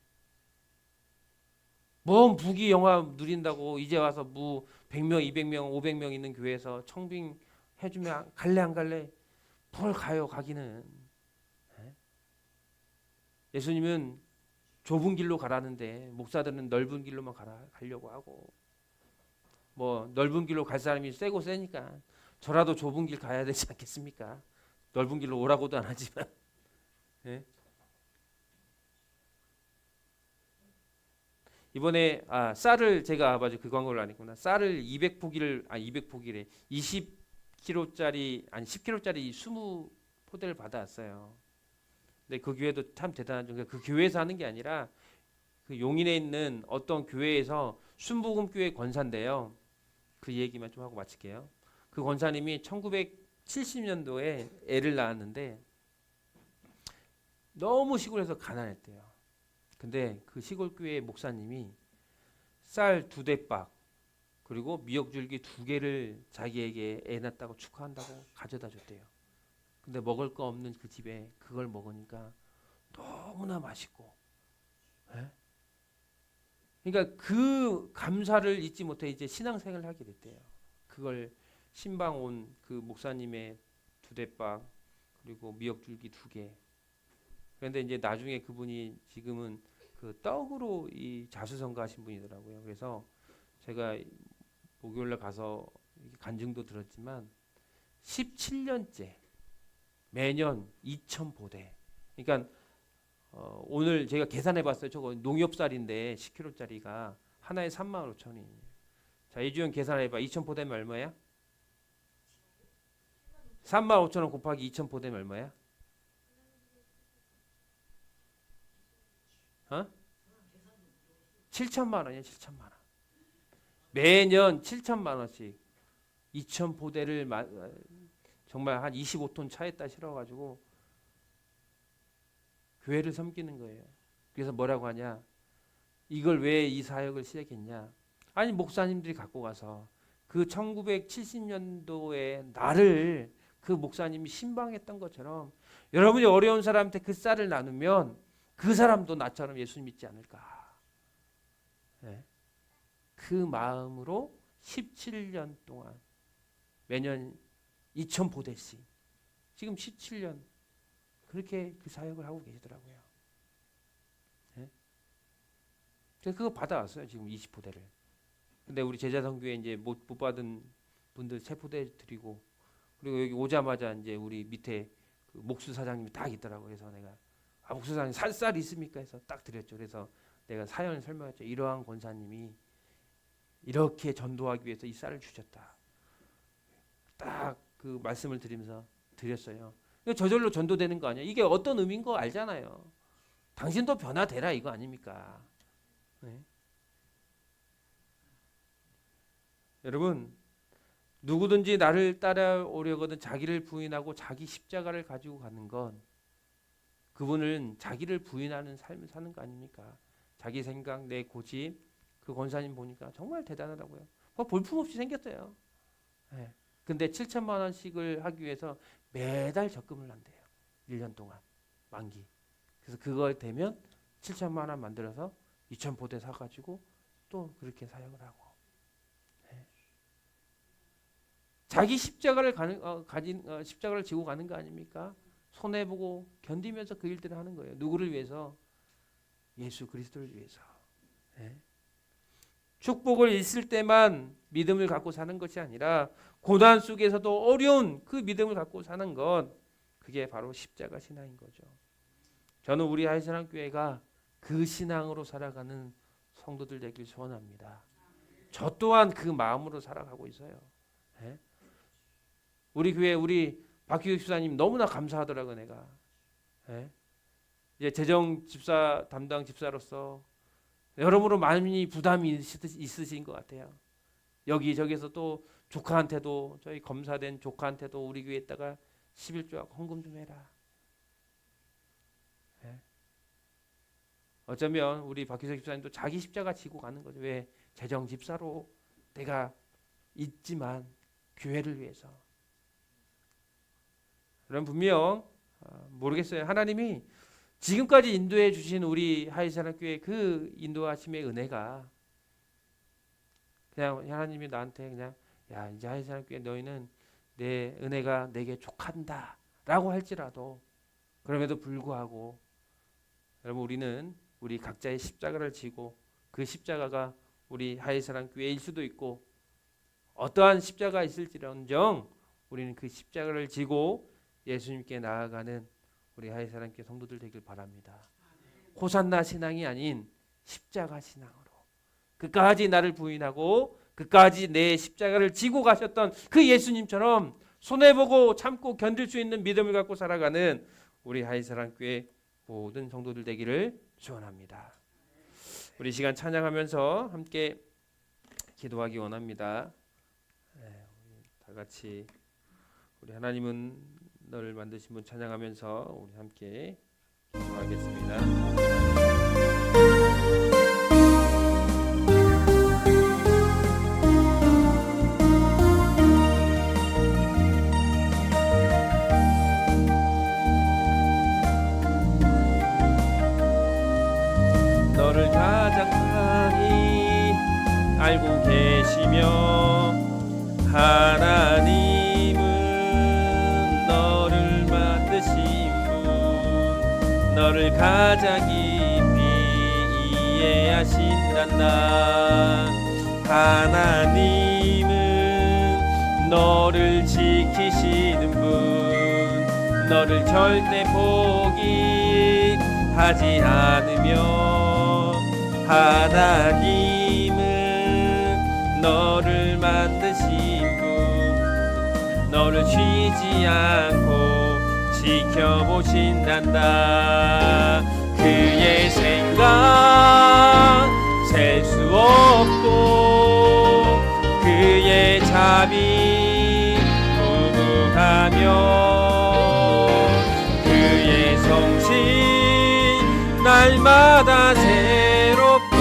뭔 부귀 영화 누린다고 이제 와서 100명, 200명, 500명 있는 교회에서 청빙 해주면 갈래 안 갈래? 뭘 가요 가기는. 예? 예수님은 좁은 길로 가라는데 목사들은 넓은 길로만 가려고 하고 뭐 넓은 길로 갈 사람이 세고 세니까 저라도 좁은 길 가야 되지 않겠습니까? 넓은 길로 오라고도 안 하지만. 예? 이번에 쌀을 제가 맞아 그 광고를 안 했구나. 쌀을 200포기래 20kg짜리 아니 10kg짜리 20포대를 받아왔어요. 근데 그 교회도 참 대단한 게 그 교회에서 하는 게 아니라 그 용인에 있는 어떤 교회에서 순복음교회 권사인데요. 그 얘기만 좀 하고 마칠게요. 그 권사님이 1970년도에 애를 낳았는데 너무 시골에서 가난했대요. 근데 그 시골 교회 목사님이 쌀 2대박 그리고 미역줄기 2개를 자기에게 애 낳았다고 축하한다고 가져다 줬대요. 근데 먹을 거 없는 그 집에 그걸 먹으니까 너무나 맛있고, 예? 그러니까 그 감사를 잊지 못해 이제 신앙생활을 하게 됐대요. 그걸 신방 온 그 목사님의 2대박 그리고 미역줄기 2개. 그런데 이제 나중에 그분이 지금은 그 떡으로 이 자수성가하신 분이더라고요. 그래서 제가 목요일날 가서 간증도 들었지만 17년째 매년 2,000보대. 그러니까 오늘 제가 계산해봤어요. 저거 농협쌀인데 10kg짜리가 하나에 35,000원이에요. 자, 이주연 계산해봐. 2,000보대면 얼마야? 35,000원 곱하기 2,000보대면 얼마야? 7천만 원이야. 7천만 원. 매년 7천만 원씩 2,000보대를 정말 한 25톤 차에다 실어가지고 교회를 섬기는 거예요. 그래서 뭐라고 하냐? 이걸 왜 이 사역을 시작했냐? 아니 목사님들이 갖고 가서 그 1970년도에 나를 그 목사님이 신방했던 것처럼 여러분이 어려운 사람한테 그 쌀을 나누면 그 사람도 나처럼 예수 믿지 않을까? 네. 그 마음으로 17년 동안 매년 2,000보대씩 지금 17년 그렇게 그 사역을 하고 계시더라고요. 네? 제가 그거 받아왔어요. 지금 20보대를. 근데 우리 제자성교회 이제 못 받은 분들 3포대 드리고 그리고 여기 오자마자 이제 우리 밑에 그 목수 사장님이 딱 있더라고요. 그래서 내가 목수 사장님 쌀 있습니까? 해서 딱 드렸죠. 그래서 내가 사연을 설명했죠. 이러한 권사님이 이렇게 전도하기 위해서 이 쌀을 주셨다. 딱 그 말씀을 드리면서 드렸어요. 저절로 전도되는 거 아니야? 이게 어떤 의미인 거 알잖아요. 당신도 변화되라 이거 아닙니까? 네. 여러분 누구든지 나를 따라오려거든 자기를 부인하고 자기 십자가를 가지고 가는 건 그분은 자기를 부인하는 삶을 사는 거 아닙니까? 자기 생각, 내 고집 그 권사님 보니까 정말 대단하다고요. 볼품없이 생겼어요. 네. 근데 7천만 원씩을 하기 위해서 매달 적금을 한대요. 1년 동안 만기. 그래서 그걸 되면 7천만 원 만들어서 2,000보대 사가지고 또 그렇게 사역을 하고. 네. 자기 십자가를 십자가를 지고 가는 거 아닙니까? 손해 보고 견디면서 그 일들을 하는 거예요. 누구를 위해서? 예수 그리스도를 위해서. 네. 축복을 있을 때만 믿음을 갖고 사는 것이 아니라 고난 속에서도 어려운 그 믿음을 갖고 사는 것 그게 바로 십자가 신앙인 거죠. 저는 우리 하이사랑교회가 그 신앙으로 살아가는 성도들 되길 소원합니다. 저 또한 그 마음으로 살아가고 있어요. 네? 우리 교회 우리 박규혁 집사님 너무나 감사하더라고요. 내가 네? 이제 재정 집사 담당 집사로서 여러모로 많이 부담이 있으신 것 같아요. 여기저기서 또 조카한테도 저희 검사된 조카한테도 우리 교회에다가 11조하고 헌금 좀 해라. 네. 어쩌면 우리 박규석 집사님도 자기 십자가 지고 가는 거죠. 왜? 재정 집사로 내가 있지만 교회를 위해서. 그럼 분명 모르겠어요. 하나님이 지금까지 인도해 주신 우리 하이사랑교회 그 인도하심의 은혜가 그냥 하나님이 나한테 그냥 야 이제 하이사랑교회 너희는 내 은혜가 내게 족한다 라고 할지라도 그럼에도 불구하고 여러분 우리는 우리 각자의 십자가를 지고 그 십자가가 우리 하이사랑교회일 수도 있고 어떠한 십자가 있을지언정 우리는 그 십자가를 지고 예수님께 나아가는 우리 하이사랑교회 성도들 되길 바랍니다. 호산나 신앙이 아닌 십자가 신앙으로 끝까지 나를 부인하고 끝까지 내 십자가를 지고 가셨던 그 예수님처럼 손해보고 참고 견딜 수 있는 믿음을 갖고 살아가는 우리 하이사랑교회 모든 성도들 되기를 축원합니다. 우리 시간 찬양하면서 함께 기도하기 원합니다. 우리 다 같이 우리 하나님은 너를 만드신 분 찬양하면서 우리 함께 기도하겠습니다. 알고 계시며 하나님은 너를 만드신 분 너를 가장 깊이 이해하신단다. 하나님은 너를 지키시는 분 너를 절대 포기하지 않으며 하나님은 너를 만드신 분 너를 쉬지 않고 지켜보신단다. 그의 생각 셀 수 없고 그의 자비 무궁하며 그의 성실 날마다 새롭고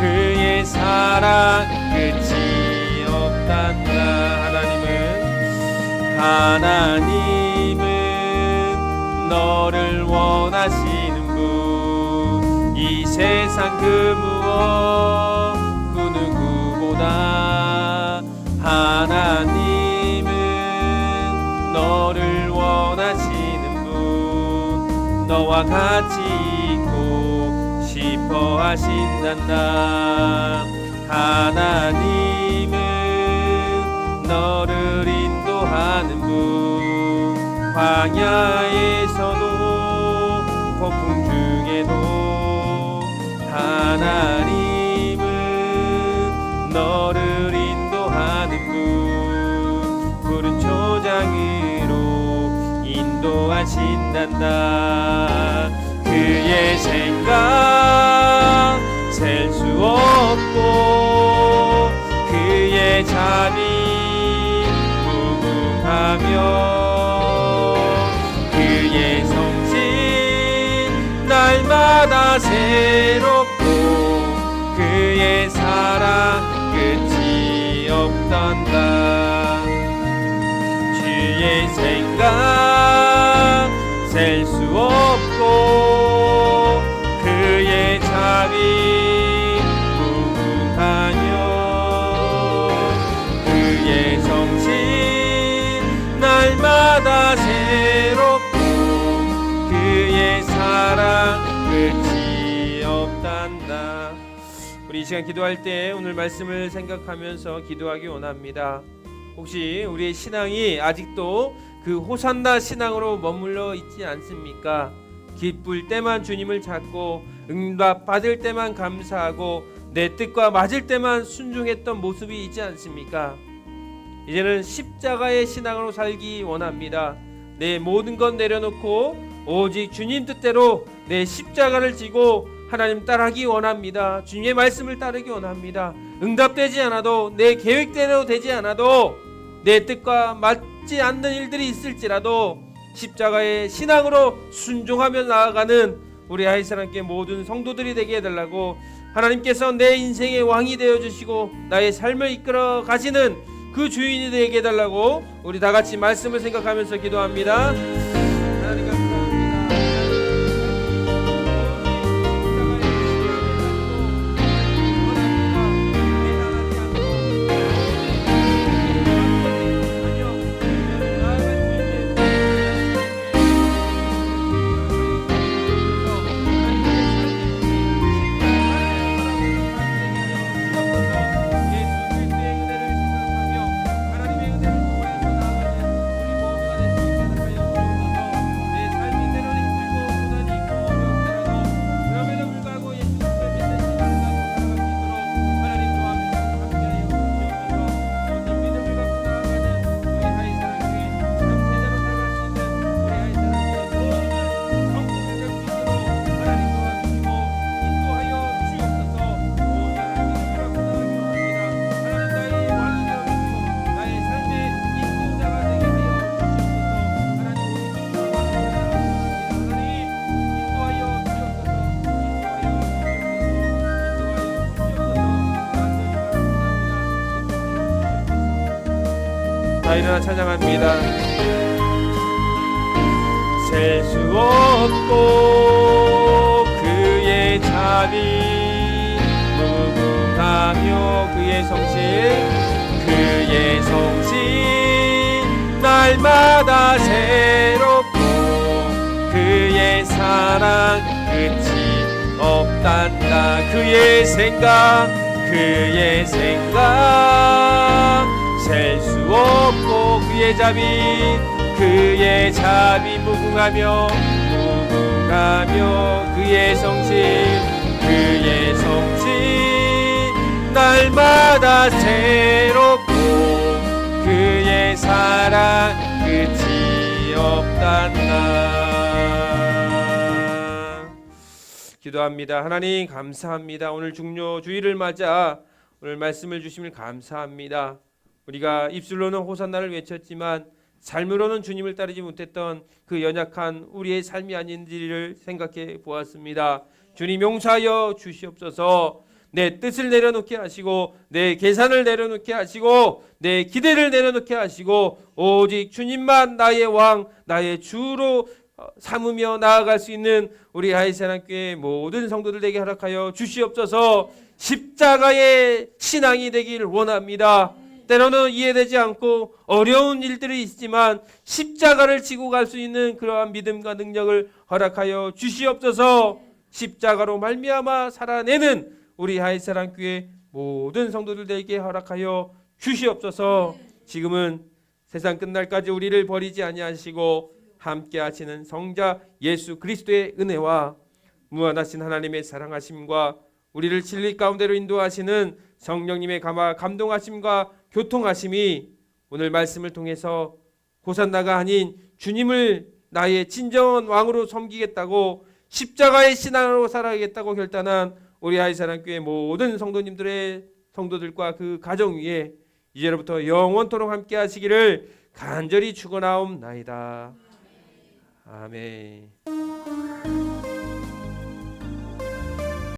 그의 사랑 끝이 없단다. 하나님은 너를 원하시는 분 이 세상 그 무엇 그 누구보다 하나님은 너를 원하시는 분 너와 같이 있고 싶어 하신단다. 하나님은 너를 인도하는 분 광야에서도 폭풍 중에도 하나님은 너를 인도하는 분 푸른 초장으로 인도하신단다. 그의 생각 셀 수 없고 그의 자비 무궁하며 그의 성실 날마다 새롭고 그의 사랑 끝이 없단다. 주의 생각 셀 수 없고 그의 자비 무궁하며 그의 성실 날마다 새롭고 그의 사랑 끝이 없단다. 우리 이 시간 기도할 때 오늘 말씀을 생각하면서 기도하기 원합니다. 혹시 우리의 신앙이 아직도 그 호산나 신앙으로 머물러 있지 않습니까? 기쁠 때만 주님을 찾고 응답 받을 때만 감사하고 내 뜻과 맞을 때만 순종했던 모습이 있지 않습니까? 이제는 십자가의 신앙으로 살기 원합니다. 내 모든 것 내려놓고 오직 주님 뜻대로 내 십자가를 지고 하나님 따르기 원합니다. 주님의 말씀을 따르기 원합니다. 응답되지 않아도 내 계획대로 되지 않아도 내 뜻과 맞지 않는 일들이 있을지라도 십자가의 신앙으로 순종하며 나아가는 우리 하이사랑교회 모든 성도들이 되게 해달라고 하나님께서 내 인생의 왕이 되어주시고 나의 삶을 이끌어 가시는 그 주인이 되게 해달라고 우리 다같이 말씀을 생각하면서 기도합니다. 하나님 감사합니다. 다 일어나 찬양합니다. 셀 수 없고 그의 자비 무궁하며 그의 성실 그의 성실 날마다 새롭고 그의 사랑 끝이 없단다. 그의 생각 셀 수 없고 그의 자비 무궁하며 그의 성실 날마다 새롭고 그의 사랑 끝이 없단다. 기도합니다. 하나님 감사합니다. 오늘 중요 주일을 맞아 오늘 말씀을 주심을 감사합니다. 우리가 입술로는 호산나를 외쳤지만 삶으로는 주님을 따르지 못했던 그 연약한 우리의 삶이 아닌지를 생각해 보았습니다. 주님 용서하여 주시옵소서. 내 뜻을 내려놓게 하시고 내 계산을 내려놓게 하시고 내 기대를 내려놓게 하시고 오직 주님만 나의 왕 나의 주로 삼으며 나아갈 수 있는 우리 하이사랑교회 모든 성도들 되게 허락하여 주시옵소서. 십자가의 신앙이 되길 원합니다. 때로는 이해되지 않고 어려운 일들이 있지만 십자가를 지고 갈 수 있는 그러한 믿음과 능력을 허락하여 주시옵소서. 십자가로 말미암아 살아내는 우리 하이사랑교회 모든 성도들 되게 허락하여 주시옵소서. 지금은 세상 끝날까지 우리를 버리지 아니하시고 함께 하시는 성자 예수 그리스도의 은혜와 무한하신 하나님의 사랑하심과 우리를 진리 가운데로 인도하시는 성령님의 감동하심과 교통하심이 오늘 말씀을 통해서 호산나가 아닌 주님을 나의 진정한 왕으로 섬기겠다고 십자가의 신앙으로 살아가겠다고 결단한 우리 하이사랑교회 모든 성도들과 그 가정 위에 이제로부터 영원토록 함께 하시기를 간절히 축원하옵나이다. 아멘.